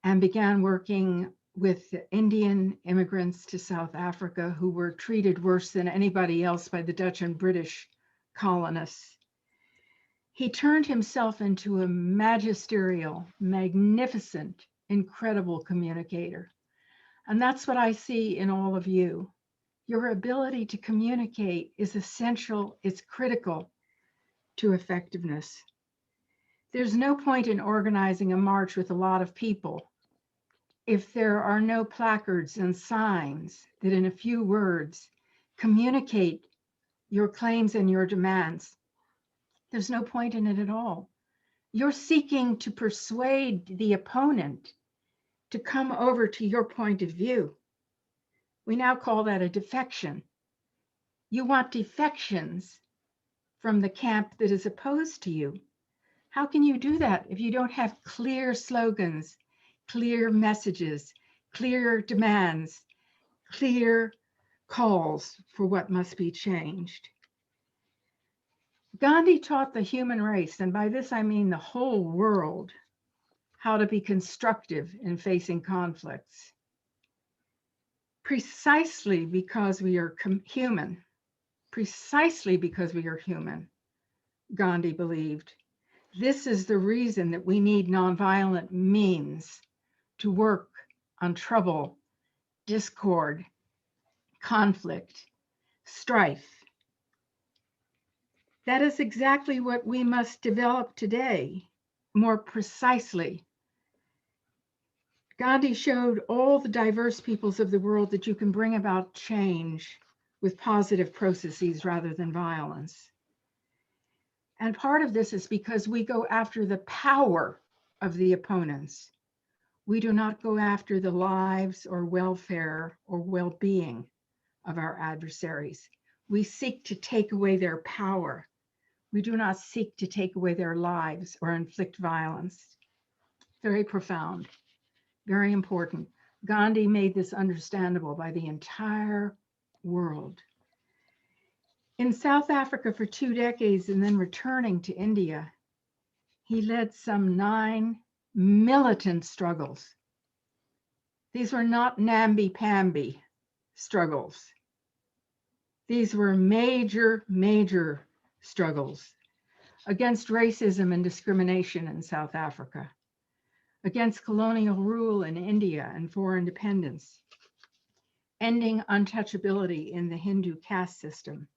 and began working with Indian immigrants to South Africa who were treated worse than anybody else by the Dutch and British colonists. He turned himself into a magisterial, magnificent, incredible communicator. And that's what I see in all of you. Your ability to communicate is essential, it's critical to effectiveness. There's no point in organizing a march with a lot of people if there are no placards and signs that in a few words communicate your claims and your demands. There's no point in it at all. You're seeking to persuade the opponent to come over to your point of view. We now call that a defection. You want defections from the camp that is opposed to you. How can you do that if you don't have clear slogans, clear messages, clear demands, clear calls for what must be changed? Gandhi taught the human race, and by this I mean the whole world, how to be constructive in facing conflicts. Precisely because we are human, precisely because we are human, Gandhi believed, this is the reason that we need nonviolent means to work on trouble, discord, conflict, strife. That is exactly what we must develop today, more precisely. Gandhi showed all the diverse peoples of the world that you can bring about change with positive processes rather than violence. And part of this is because we go after the power of the opponents. We do not go after the lives or welfare or well-being of our adversaries. We seek to take away their power. We do not seek to take away their lives or inflict violence. Very profound, very important. Gandhi made this understandable by the entire world. In South Africa for 2 decades and then returning to India, he led some 9 militant struggles. These were not namby-pamby struggles. These were major, major struggles against racism and discrimination in South Africa, against colonial rule in India and for independence, ending untouchability in the Hindu caste system,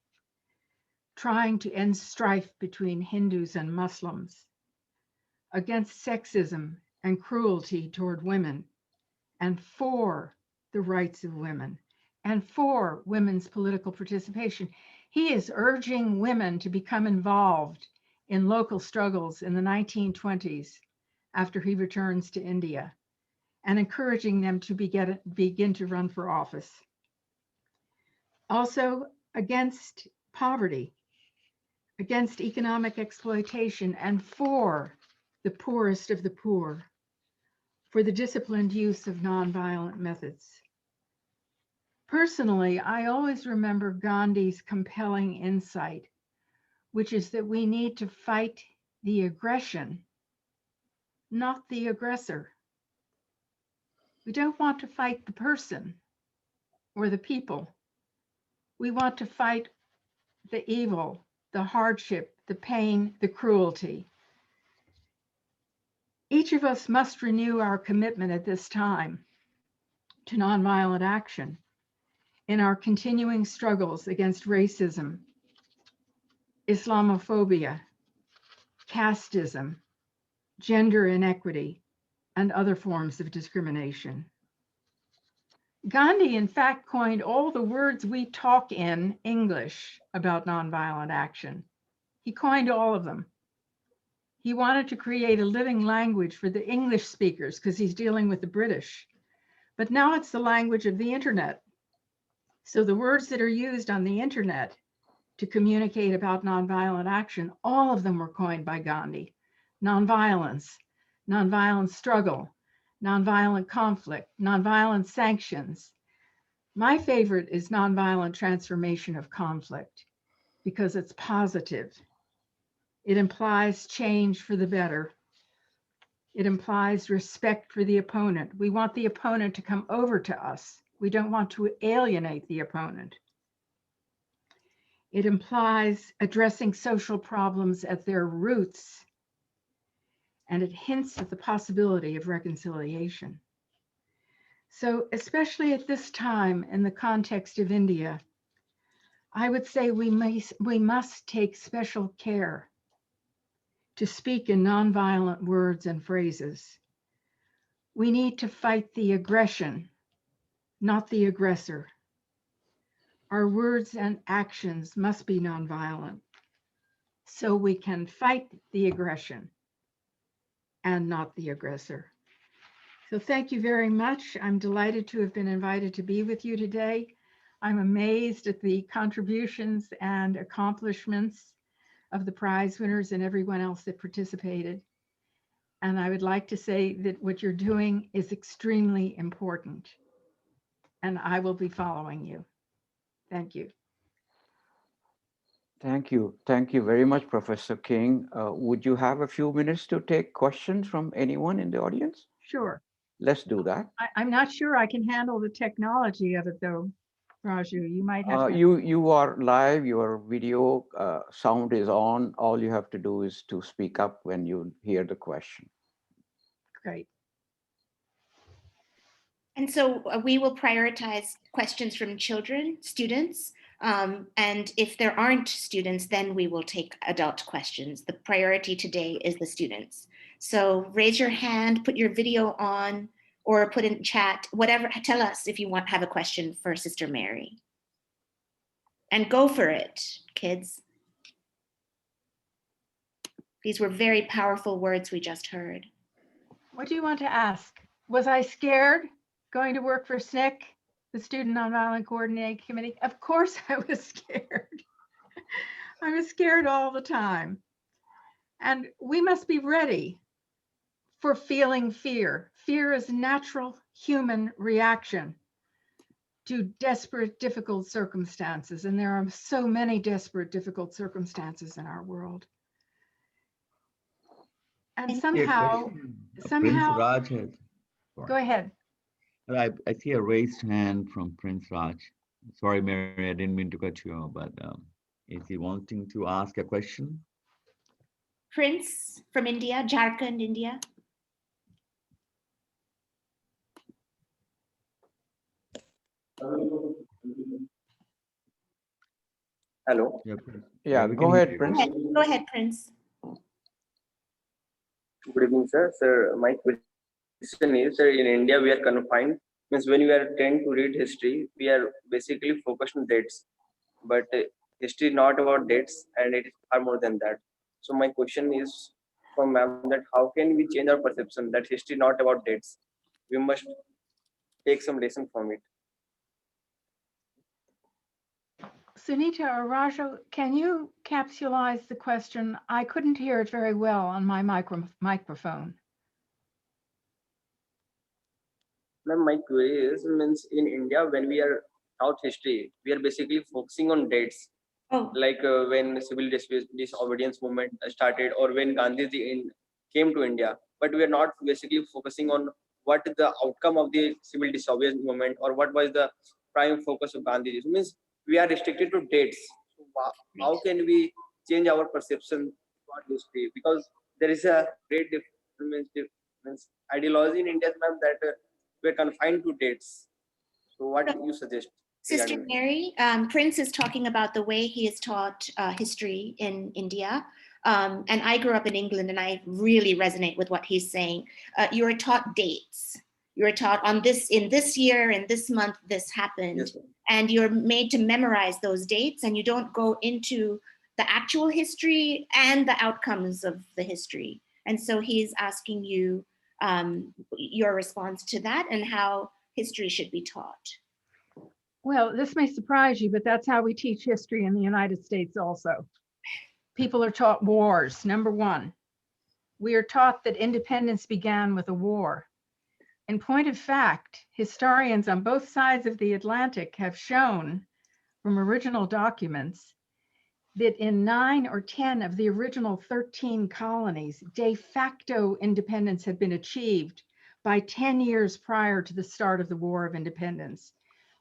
trying to end strife between Hindus and Muslims, against sexism and cruelty toward women, and for the rights of women, and for women's political participation. He is urging women to become involved in local struggles in the 1920s after he returns to India, and encouraging them to begin to run for office. Also against poverty, against economic exploitation, and for the poorest of the poor, for the disciplined use of nonviolent methods. Personally, I always remember Gandhi's compelling insight, which is that we need to fight the aggression, not the aggressor. We don't want to fight the person or the people. We want to fight the evil, the hardship, the pain, the cruelty. Each of us must renew our commitment at this time to nonviolent action in our continuing struggles against racism, Islamophobia, casteism, gender inequity, and other forms of discrimination. Gandhi, in fact, coined all the words we talk in English about nonviolent action. He coined all of them. He wanted to create a living language for the English speakers because he's dealing with the British. But now it's the language of the internet. So the words that are used on the internet to communicate about nonviolent action, all of them were coined by Gandhi. Nonviolence, nonviolent struggle, nonviolent conflict, nonviolent sanctions. My favorite is nonviolent transformation of conflict because it's positive. It implies change for the better. It implies respect for the opponent. We want the opponent to come over to us. We don't want to alienate the opponent. It implies addressing social problems at their roots, and it hints at the possibility of reconciliation. So, especially at this time in the context of India, I would say we must take special care to speak in nonviolent words and phrases. We need to fight the aggression, not the aggressor. Our words and actions must be nonviolent so we can fight the aggression and not the aggressor. So thank you very much. I'm delighted to have been invited to be with you today. I'm amazed at the contributions and accomplishments of the prize winners and everyone else that participated. And I would like to say that what you're doing is extremely important, and I will be following you. Thank you. Thank you. Thank you very much, Professor King. Would you have a few minutes to take questions from anyone in the audience? Sure. Let's do that. I'm not sure I can handle the technology of it though, Raju. You might have to. You are live, your video sound is on. All you have to do is to speak up when you hear the question. Great. And so we will prioritize questions from children, students, and if there aren't students, then we will take adult questions. The priority today is the students. So raise your hand, put your video on, or put in chat, whatever, tell us if you have a question for Sister Mary. And go for it, kids. These were very powerful words we just heard. What do you want to ask? Was I scared going to work for SNCC, the Student Nonviolent Coordinating Committee? Of course I was scared. I was scared all the time. And we must be ready for feeling fear. Fear is a natural human reaction to desperate, difficult circumstances. And there are so many desperate, difficult circumstances in our world. And somehow, Prince Raj has. Go ahead. I see a raised hand from Prince Raj. Sorry, Mary, I didn't mean to cut you off, but is he wanting to ask a question? Prince from India, Jharkhand, India. Hello. Yeah, go ahead, Prince. Go ahead, Prince. Good evening, sir. Sir, my question is, sir, in India we are confined. Means when we are trained to read history, we are basically focused on dates. But history is not about dates, and it is far more than that. So my question is for ma'am that how can we change our perception that history is not about dates? We must take some lesson from it. Sunita or Raja, can you capsulize the question? I couldn't hear it very well on my microphone. Ma'am, my query is, means in India, when we are taught history, we are basically focusing on dates, like when civil disobedience movement started, or when Gandhi came to India. But we are not basically focusing on what is the outcome of the civil disobedience movement, or what was the prime focus of Gandhi. It means we are restricted to dates. So how can we change our perception about history? Because there is a great difference ideology in India, ma'am, that we're confined to dates. So what do you suggest? Sister Mary, Prince is talking about the way he is taught history in India. And I grew up in England, and I really resonate with what he's saying. You are taught dates. You are taught on this, in this year, in this month, this happened. Yes, and you're made to memorize those dates, and you don't go into the actual history and the outcomes of the history. And so he's asking you your response to that and how history should be taught. Well, this may surprise you, but that's how we teach history in the United States also. People are taught wars, number one. We are taught that independence began with a war. In point of fact, historians on both sides of the Atlantic have shown from original documents that in 9 or 10 of the original 13 colonies, de facto independence had been achieved by 10 years prior to the start of the War of Independence.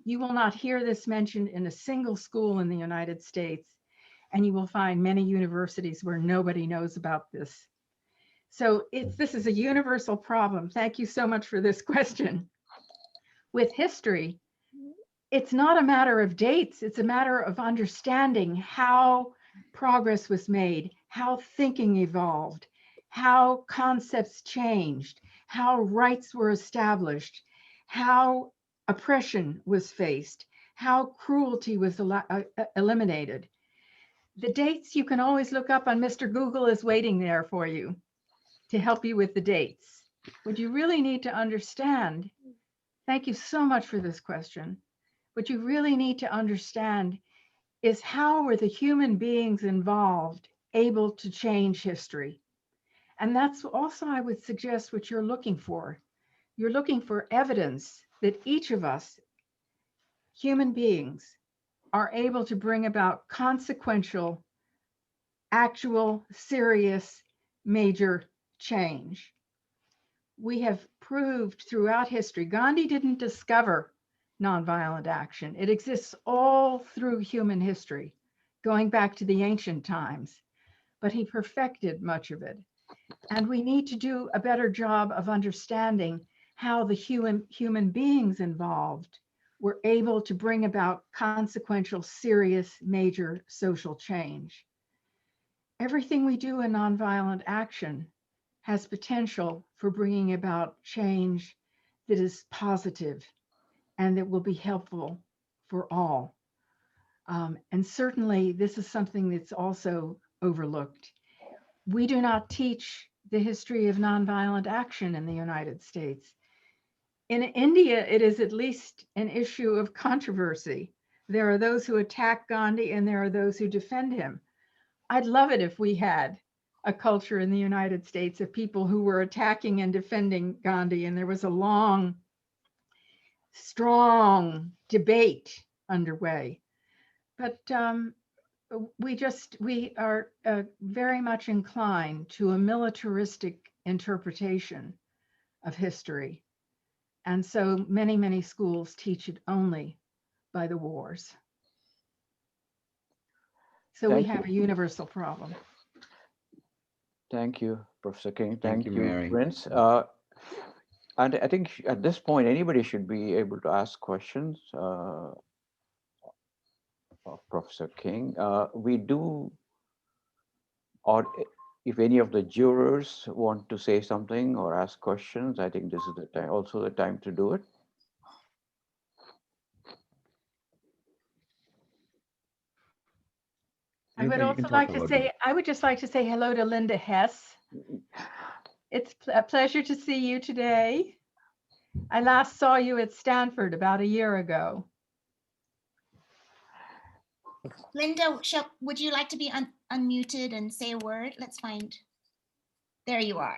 You will not hear this mentioned in a single school in the United States, and you will find many universities where nobody knows about this. So this is a universal problem. Thank you so much for this question. With history, it's not a matter of dates, it's a matter of understanding how progress was made, how thinking evolved, how concepts changed, how rights were established, how oppression was faced, how cruelty was eliminated. The dates you can always look up on Mr. Google is waiting there for you to help you with the dates. What you really need to understand, thank you so much for this question. What you really need to understand is how were the human beings involved able to change history? And that's also, I would suggest, what you're looking for. You're looking for evidence that each of us, human beings, are able to bring about consequential, actual, serious, major change. We have proved throughout history, Gandhi didn't discover nonviolent action. It exists all through human history, going back to the ancient times, but he perfected much of it. And we need to do a better job of understanding how the human beings involved were able to bring about consequential, serious, major social change. Everything we do in nonviolent action has potential for bringing about change that is positive and that will be helpful for all. And certainly this is something that's also overlooked. We do not teach the history of nonviolent action in the United States. In India, it is at least an issue of controversy. There are those who attack Gandhi and there are those who defend him. I'd love it if we had a culture in the United States of people who were attacking and defending Gandhi, and there was a long, strong debate underway. But we are very much inclined to a militaristic interpretation of history. And so many, many schools teach it only by the wars. So we have a universal problem. Thank you, Professor King. Thank you, Mary. Prince. And I think at this point, anybody should be able to ask questions of Professor King. We do, or if any of the jurors want to say something or ask questions, I think this is the time, also the time to do it. I would also like to say, I would just like to say hello to Linda Hess. It's a pleasure to see you today. I last saw you at Stanford about a year ago. Linda, would you like to be unmuted and say a word? Let's find, there you are.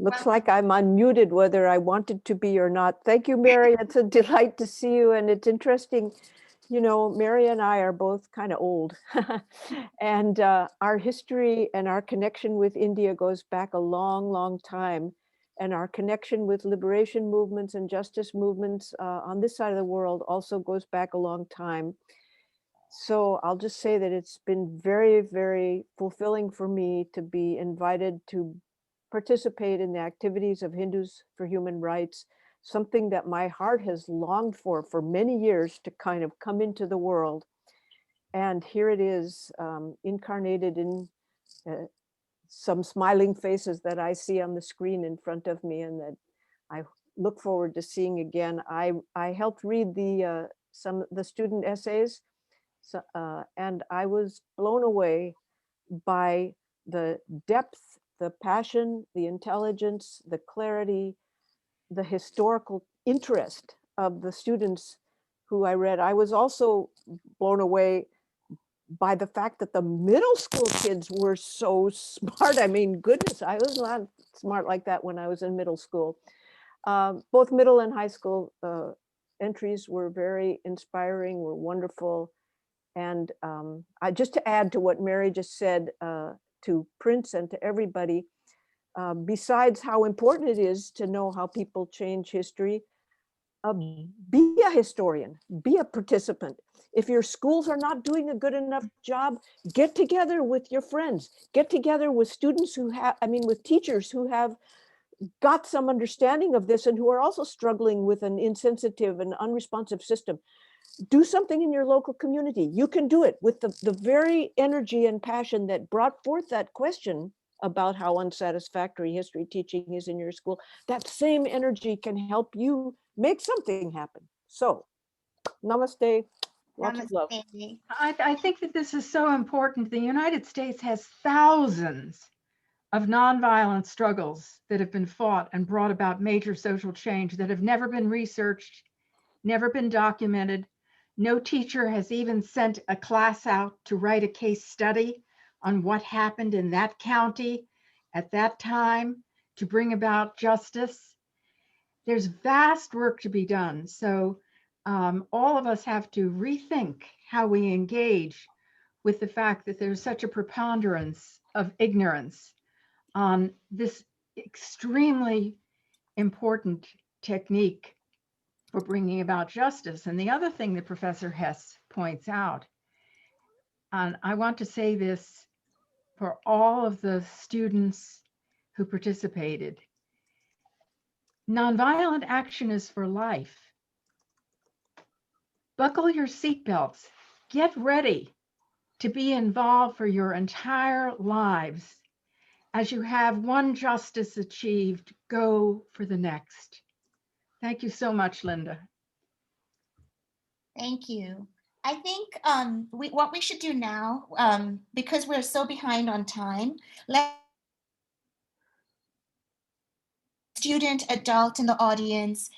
Looks like I'm unmuted whether I wanted to be or not. Thank you, Mary. It's a delight to see you. And it's interesting, you know, Mary and I are both kind of old. And our history and our connection with India goes back a long, long time. And our connection with liberation movements and justice movements on this side of the world also goes back a long time. So I'll just say that it's been very, very fulfilling for me to be invited to participate in the activities of Hindus for Human Rights, something that my heart has longed for many years to kind of come into the world. And here it is, incarnated in some smiling faces that I see on the screen in front of me and that I look forward to seeing again. I helped read some of the student essays, and I was blown away by the depth, the passion, the intelligence, the clarity, the historical interest of the students who I read. I was also blown away by the fact that the middle school kids were so smart. I mean, goodness, I was not smart like that when I was in middle school. Both middle and high school entries were very inspiring, were wonderful. And just to add to what Mary just said, to Prince and to everybody, besides how important it is to know how people change history, be a historian, be a participant. If your schools are not doing a good enough job, get together with your friends, get together with students who have, with teachers who have got some understanding of this and who are also struggling with an insensitive and unresponsive system. Do something in your local community. You can do it with the very energy and passion that brought forth that question about how unsatisfactory history teaching is in your school. That same energy can help you make something happen. So, namaste. Lots of love. I think that this is so important. The United States has thousands of nonviolent struggles that have been fought and brought about major social change that have never been researched, never been documented. No teacher has even sent a class out to write a case study on what happened in that county at that time to bring about justice. There's vast work to be done. So all of us have to rethink how we engage with the fact that there's such a preponderance of ignorance on this extremely important technique for bringing about justice. And the other thing that Professor Hess points out, and I want to say this for all of the students who participated, nonviolent action is for life. Buckle your seatbelts, get ready to be involved for your entire lives. As you have one justice achieved, go for the next. Thank you so much, Linda. Thank you. I think what we should do now, because we're so behind on time, let student, adult in the audience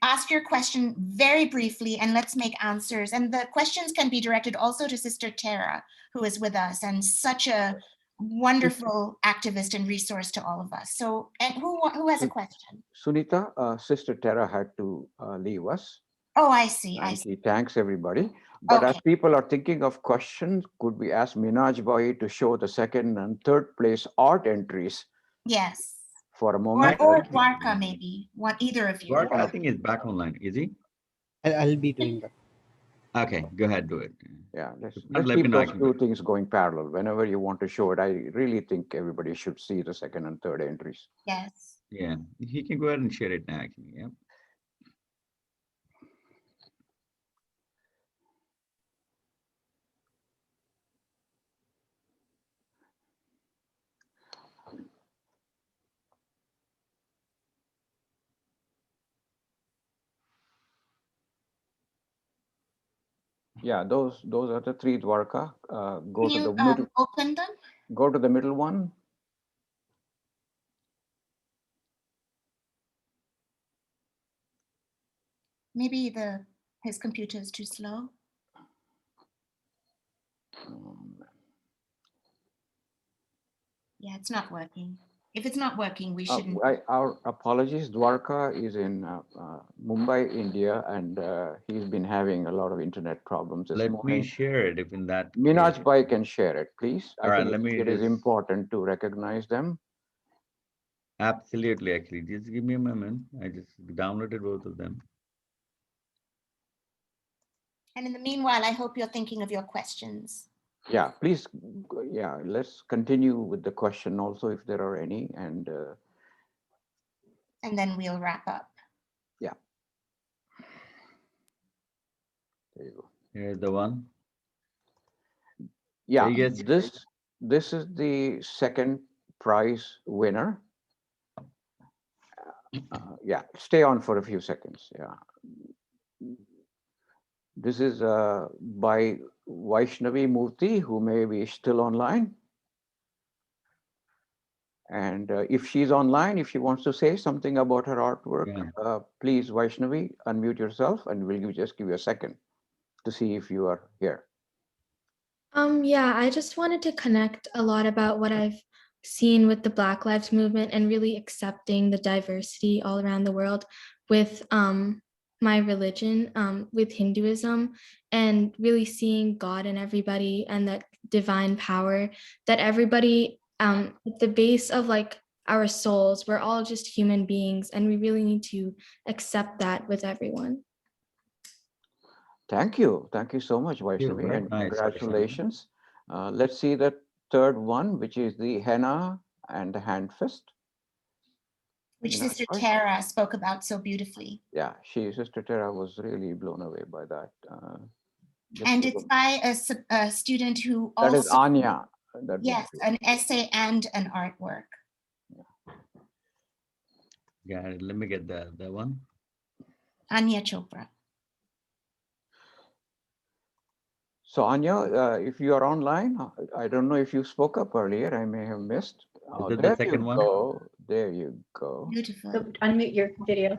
ask your question very briefly and let's make answers. And the questions can be directed also to Sister Terra, who is with us and such a wonderful activist and resource to all of us. So, and who has a question? Sunita, Sister Terra had to leave us. Oh, I see. And she thanks everybody. But as people are thinking of questions, could we ask Minaj Bhai to show the second and third place art entries? Yes. For a moment. Or Dwarka, maybe. Either of you. Dwarka, I think, is back online. Is he? I'll be doing that. Okay, go ahead, do it. Yeah, let's let keep me know. those two things going parallel. Whenever you want to show it, I really think everybody should see the second and third entries. Yes. Yeah, he can go ahead and share it now, actually. Yeah. Yeah, those are the three Dwarka. Go Can to you the middle. open them? Go to the middle one. Maybe his computer is too slow. Yeah, it's not working. If it's not working, we shouldn't. Our apologies. Dwarka is in Mumbai, India, and he's been having a lot of internet problems this Let morning. me share it if in that Minaj case. Bhai can share it, please. All right, I let think me it is just- important to recognize them. Absolutely, actually. Just give me a moment. I just downloaded both of them. And in the meanwhile, I hope you're thinking of your questions. Yeah, please. Yeah, let's continue with the question also if there are any, and then we'll wrap up. Yeah. There you go. Here's the one. Yeah, Yes. this is the second prize winner. Yeah, stay on for a few seconds. Yeah. This is by Vaishnavi Murthy, who may be still online. And if she's online, if she wants to say something about her artwork, please, Vaishnavi, unmute yourself and we'll just give you a second to see if you are here. Yeah, I just wanted to connect a lot about what I've seen with the Black Lives Movement and really accepting the diversity all around the world with my religion, with Hinduism, and really seeing God in everybody and that divine power that everybody at the base of like our souls, we're all just human beings, and we really need to accept that with everyone. Thank you. Thank you so much, Vaishnavi, very and nice, congratulations. Let's see the third one, which is the henna and the hand fist. Which Minaj Sister Bhai? Terra spoke about so beautifully. Yeah, Sister Terra was really blown away by that. And it's by a student who That also— is Anya. That Yes, an essay and an artwork. Yeah, let me get that one. Anya Chopra. So Anya, if you are online, I don't know if you spoke up earlier, I may have missed. Is it the There second you one? go. There you go. Beautiful. Unmute your video.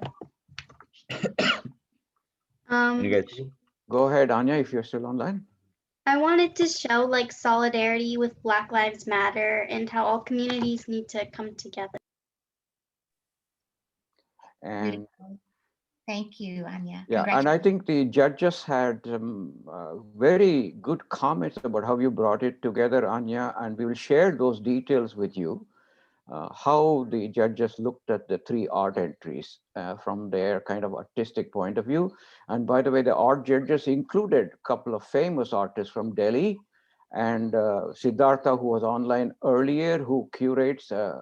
Go ahead, Anya, if you're still online. I wanted to show like solidarity with Black Lives Matter and how all communities need to come together. And thank you, Anya. yeah, and I think the judges had very good comments about how you brought it together, Anya, and we will share those details with you, how the judges looked at the three art entries from their kind of artistic point of view. And by the way, the art judges included a couple of famous artists from Delhi, and Siddhartha, who was online earlier, who curates a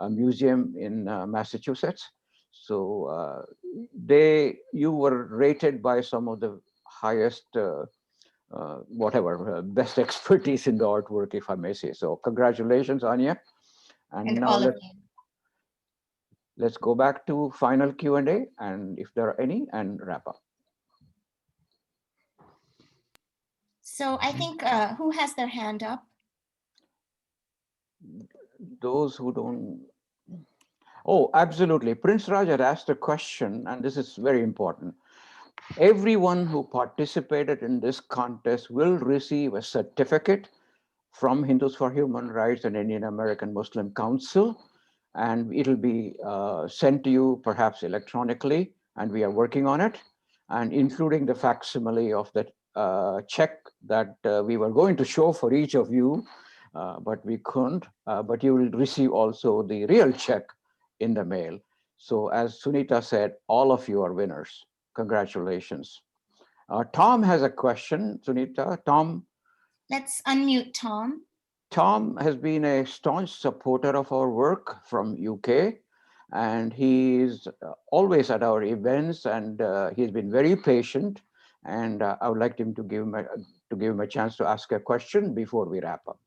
museum in Massachusetts. So you were rated by some of the highest, best expertise in the artwork, if I may say. So congratulations, Anya. And now let's go back to final Q&A, and if there are any, and wrap up. So I think who has their hand up? Those who don't. Oh, absolutely. Prince Raj had asked a question, and this is very important. Everyone who participated in this contest will receive a certificate from Hindus for Human Rights and Indian American Muslim Council, and it'll be sent to you perhaps electronically, and we are working on it, and including the facsimile of that check that we were going to show for each of you, but we couldn't, but you will receive also the real check in the mail. So as Sunita said, all of you are winners. Congratulations. Tom has a question, Sunita. Tom. Let's unmute Tom. Tom has been a staunch supporter of our work from UK, and he's always at our events, and he's been very patient. And I would like him to give him a chance to ask a question before we wrap up.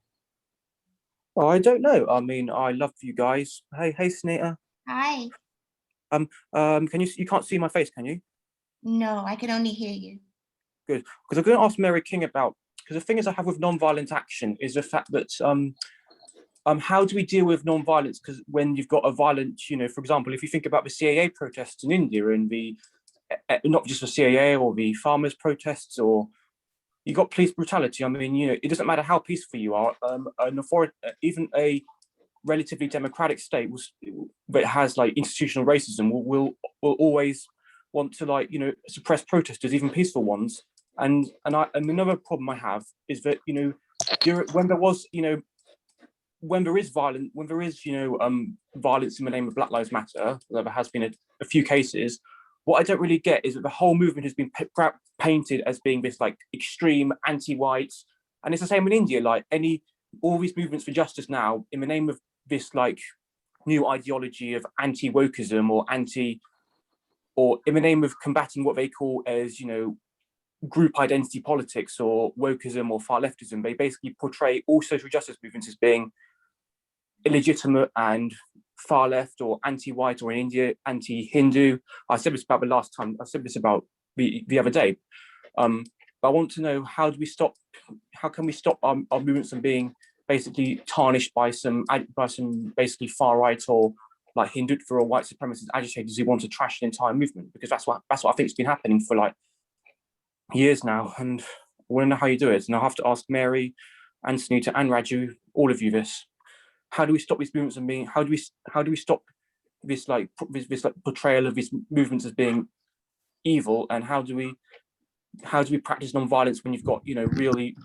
Oh, I don't know. I mean, I love you guys. Hey, Sunita. Hi. Can you can't see my face, can you? No, I can only hear you. Good, because I'm going to ask Mary King about, because the thing is I have with non-violent action is the fact that how do we deal with non-violence? Because when you've got a violent, for example, if you think about the CAA protests in India and the not just the CAA or the farmers protests, or you got police brutality. I mean, it doesn't matter how peaceful you are. An authority, even a relatively democratic state that has like institutional racism will always want to, like, you know, suppress protesters, even peaceful ones. And another problem I have is that, you know, when there was, you know, when there is violence in the name of Black Lives Matter, there has been a few cases. What I don't really get is that the whole movement has been painted as being this like extreme anti-white, and it's the same in India. Like all these movements for justice now, in the name of this like new ideology of anti-wokeism or in the name of combating what they call as, you know, group identity politics or wokeism or far leftism, they basically portray all social justice movements as being illegitimate and far left or anti-white, or in India, anti-Hindu. I said this about the last time, I said this about the other day. But I want to know, how can we stop our movements from being basically tarnished by some basically far right or like Hindutva or white supremacist agitators who want to trash the entire movement? Because that's what I think has been happening for like years now, and I want to know how you do it. And I'll have to ask Mary and Sunita and Raju, all of you, this. How do we stop these movements from being? How do we stop this like portrayal of these movements as being evil? And how do we practice non-violence when you've got, you know, really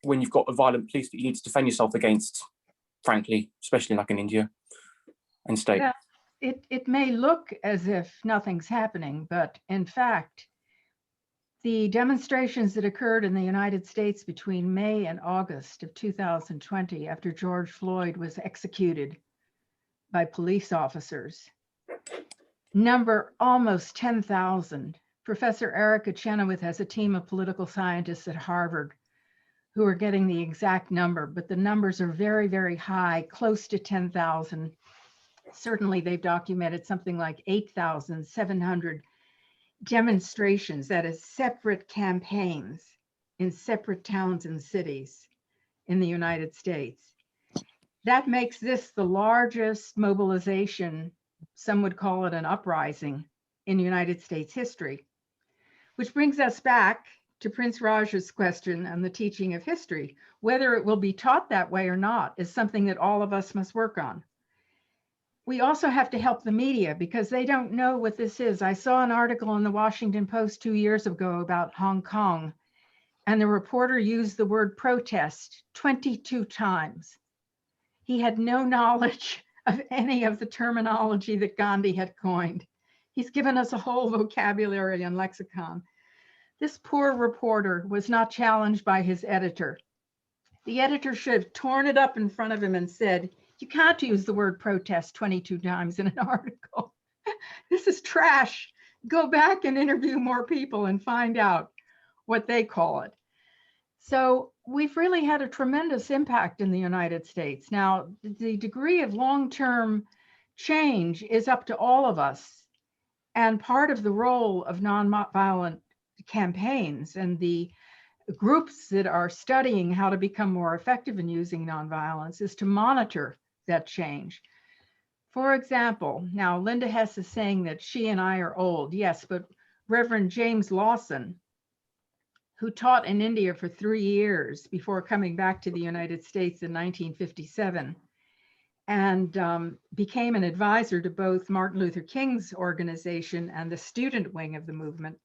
when you've got a violent police that you need to defend yourself against? Frankly, especially like in India and state. Well, it may look as if nothing's happening, but in fact, the demonstrations that occurred in the United States between May and August of 2020, after George Floyd was executed by police officers, number almost 10,000. Professor Erica Chenoweth has a team of political scientists at Harvard who are getting the exact number, but the numbers are very, very high, close to 10,000. Certainly they've documented something like 8,700 demonstrations, that is separate campaigns in separate towns and cities in the United States. That makes this the largest mobilization, some would call it an uprising, in United States history. Which brings us back to Prince Raj's question on the teaching of history. Whether it will be taught that way or not is something that all of us must work on. We also have to help the media because they don't know what this is. I saw an article in the Washington Post 2 years ago about Hong Kong, and the reporter used the word protest 22 times. He had no knowledge of any of the terminology that Gandhi had coined. He's given us a whole vocabulary and lexicon. This poor reporter was not challenged by his editor. The editor should have torn it up in front of him and said, "You can't use the word protest 22 times in an article. This is trash. Go back and interview more people and find out what they call it." So we've really had a tremendous impact in the United States. Now, the degree of long-term change is up to all of us. And part of the role of nonviolent campaigns and the groups that are studying how to become more effective in using nonviolence is to monitor that change. For example, now Linda Hess is saying that she and I are old. Yes, but Reverend James Lawson, who taught in India for 3 years before coming back to the United States in 1957, and became an advisor to both Martin Luther King's organization and the student wing of the movement.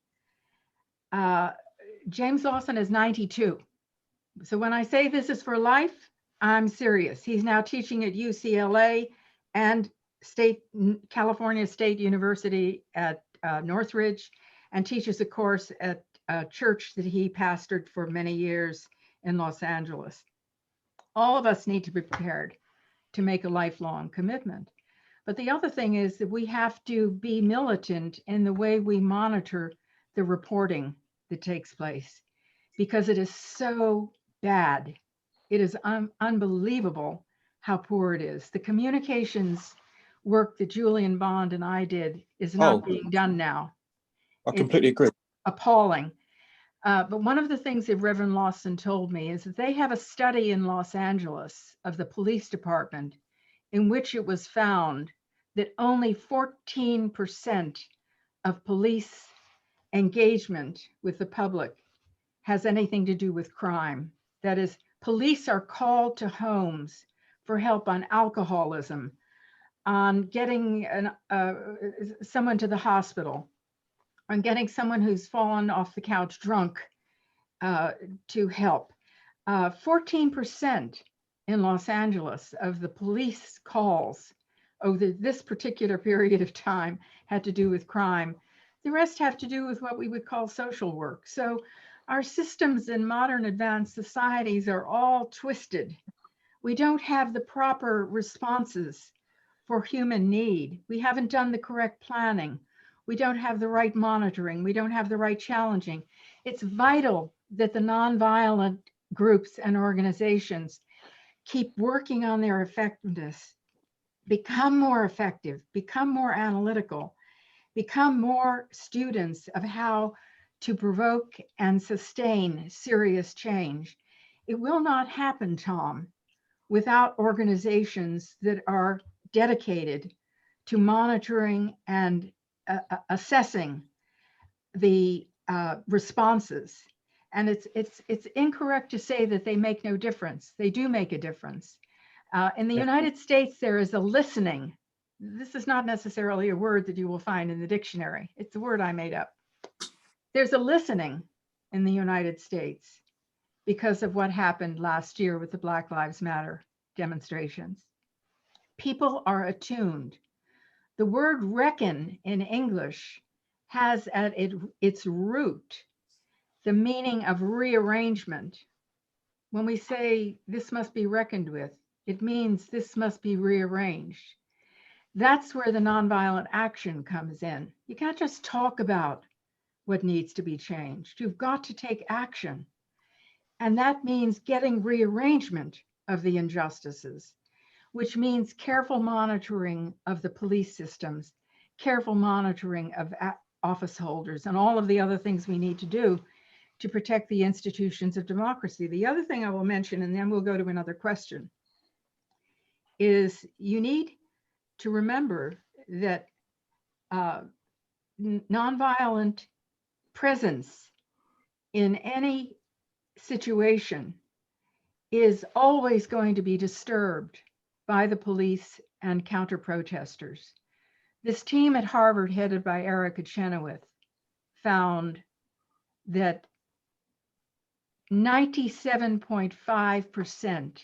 James Lawson is 92. So when I say this is for life, I'm serious. He's now teaching at UCLA and California State University at Northridge, and teaches a course at a church that he pastored for many years in Los Angeles. All of us need to be prepared to make a lifelong commitment. But the other thing is that we have to be militant in the way we monitor the reporting that takes place, because it is so bad. It is unbelievable how poor it is. The communications work that Julian Bond and I did is not being done now. I completely agree. Appalling. But one of the things that Reverend Lawson told me is that they have a study in Los Angeles of the police department in which it was found that only 14% of police engagement with the public has anything to do with crime. That is, police are called to homes for help on alcoholism, on getting someone to the hospital, on getting someone who's fallen off the couch drunk to help. 14% in Los Angeles of the police calls over this particular period of time had to do with crime. The rest have to do with what we would call social work. So our systems in modern advanced societies are all twisted. We don't have the proper responses for human need. We haven't done the correct planning. We don't have the right monitoring. We don't have the right challenging. It's vital that the nonviolent groups and organizations keep working on their effectiveness, become more effective, become more analytical, become more students of how to provoke and sustain serious change. It will not happen, Tom, without organizations that are dedicated to monitoring and assessing the responses. And it's incorrect to say that they make no difference. They do make a difference. In the United States, there is a listening. This is not necessarily a word that you will find in the dictionary. It's a word I made up. There's a listening in the United States because of what happened last year with the Black Lives Matter demonstrations. People are attuned. The word reckon in English has at its root the meaning of rearrangement. When we say this must be reckoned with, it means this must be rearranged. That's where the nonviolent action comes in. You can't just talk about what needs to be changed. You've got to take action. And that means getting rearrangement of the injustices, which means careful monitoring of the police systems, careful monitoring of office holders, and all of the other things we need to do to protect the institutions of democracy. The other thing I will mention, and then we'll go to another question, is you need to remember that nonviolent presence in any situation is always going to be disturbed by the police and counter-protesters. This team at Harvard, headed by Erica Chenoweth, found that 97.5%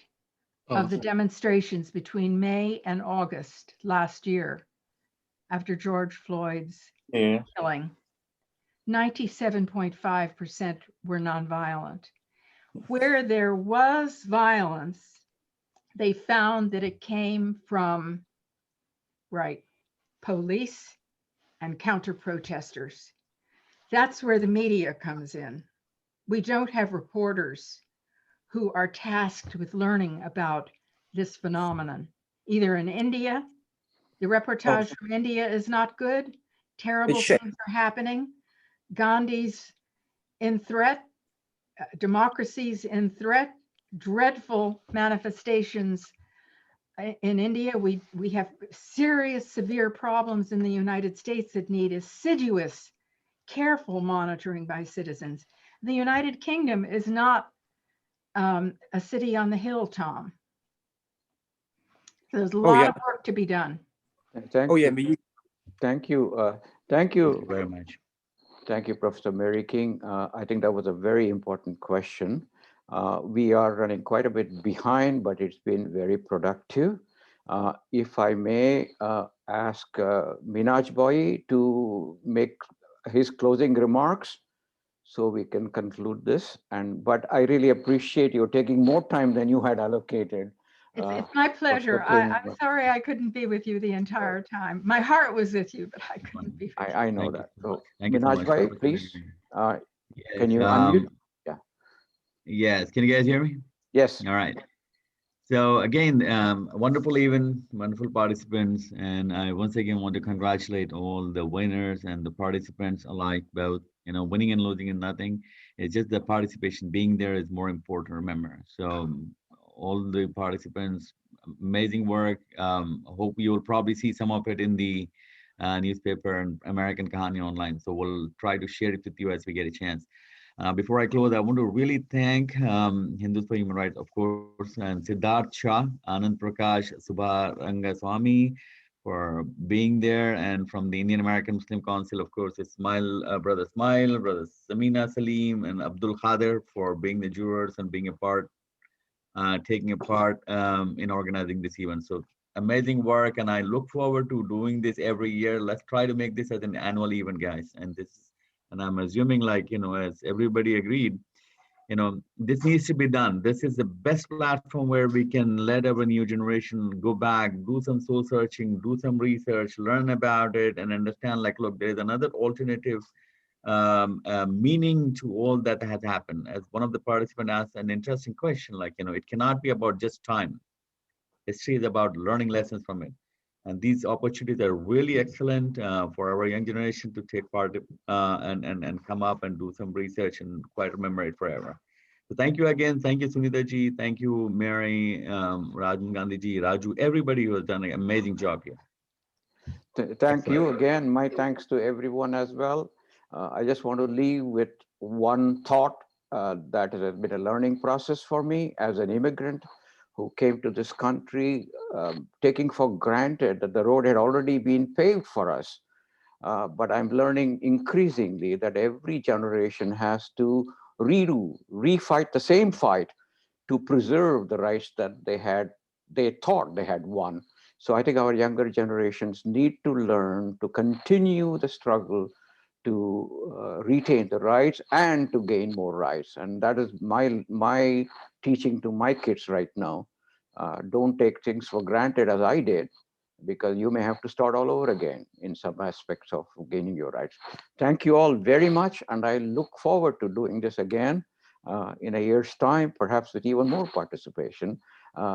of the demonstrations between May and August last year, after George Floyd's killing, 97.5% were nonviolent. Where there was violence, they found that it came from, police and counter-protesters. That's where the media comes in. We don't have reporters who are tasked with learning about this phenomenon. Either in India, the reportage from India is not good, terrible things are happening, Gandhi's in threat, democracy's in threat, dreadful manifestations in India. We have serious, severe problems in the United States that need assiduous, careful monitoring by citizens. The United Kingdom is not a city on the hill, Tom. There's a lot of work to be done. Thank you. Thank you. Thank you very much. Thank you, Professor Mary King. I think that was a very important question. We are running quite a bit behind, but it's been very productive. If I may ask Minaj Bhai to make his closing remarks so we can conclude this. But I really appreciate you taking more time than you had allocated. It's my pleasure. I'm sorry I couldn't be with you the entire time. My heart was with you, but I couldn't be with you. I know that. So, Thank you so Minaj much. Bhai, please. Yes, Can you unmute? Yeah. Yes, can you guys hear me? Yes. All right. So again, wonderful event, wonderful participants, and I once again want to congratulate all the winners and the participants alike, both, winning and losing is nothing. It's just the participation, being there is more important, remember. So all the participants, amazing work. Hope you will probably see some of it in the newspaper and American Kahani online. So we'll try to share it with you as we get a chance. Before I close, I want to really thank Hindus for Human Rights, of course, and Siddharth Shah, Anand Prakash, Subha Rangaswamy for being there, and from the Indian American Muslim Council, of course, Ismail, brother Samina Salim, and Abdul Khader for being the jurors and being a part, taking a part in organizing this event. So amazing work, and I look forward to doing this every year. Let's try to make this as an annual event, guys. And I'm assuming, like, as everybody agreed, this needs to be done. This is the best platform where we can let our new generation go back, do some soul searching, do some research, learn about it, and understand, like, look, there is another alternative meaning to all that has happened. As one of the participants asked an interesting question, like, it cannot be about just time. History is about learning lessons from it. And these opportunities are really excellent for our young generation to take part and come up and do some research and quite remember it forever. So thank you again. Thank you, Sunita ji. Thank you, Mary, Raj Mohan Gandhi ji, Raju, everybody who has done an amazing job here. Thank you again. My thanks to everyone as well. I just want to leave with one thought that has been a learning process for me as an immigrant who came to this country, taking for granted that the road had already been paved for us. But I'm learning increasingly that every generation has to refight the same fight to preserve the rights that they thought they had won. So I think our younger generations need to learn to continue the struggle to retain the rights and to gain more rights. And that is my teaching to my kids right now. Don't take things for granted as I did, because you may have to start all over again in some aspects of gaining your rights. Thank you all very much. And I look forward to doing this again in a year's time, perhaps with even more participation.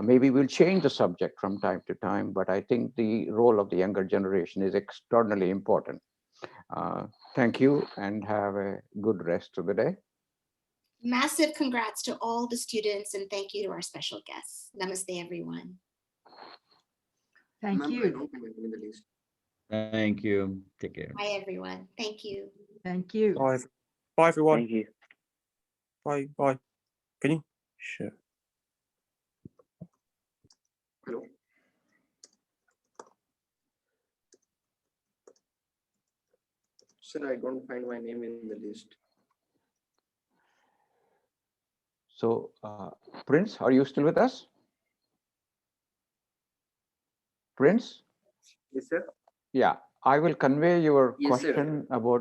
Maybe we'll change the subject from time to time, but I think the role of the younger generation is extraordinarily important. Thank you and have a good rest of the day. Massive congrats to all the students and thank you to our special guests. Namaste, everyone. Thank you. Thank you. Take care. Bye, everyone. Thank you. Thank you. Bye. Bye, everyone. Thank you. Bye. Bye. Can you share? Hello. Sir, I don't find my name in the list. So, Prince, are you still with us? Prince? Yes, sir. Yeah, I will convey your Yes, sir. question about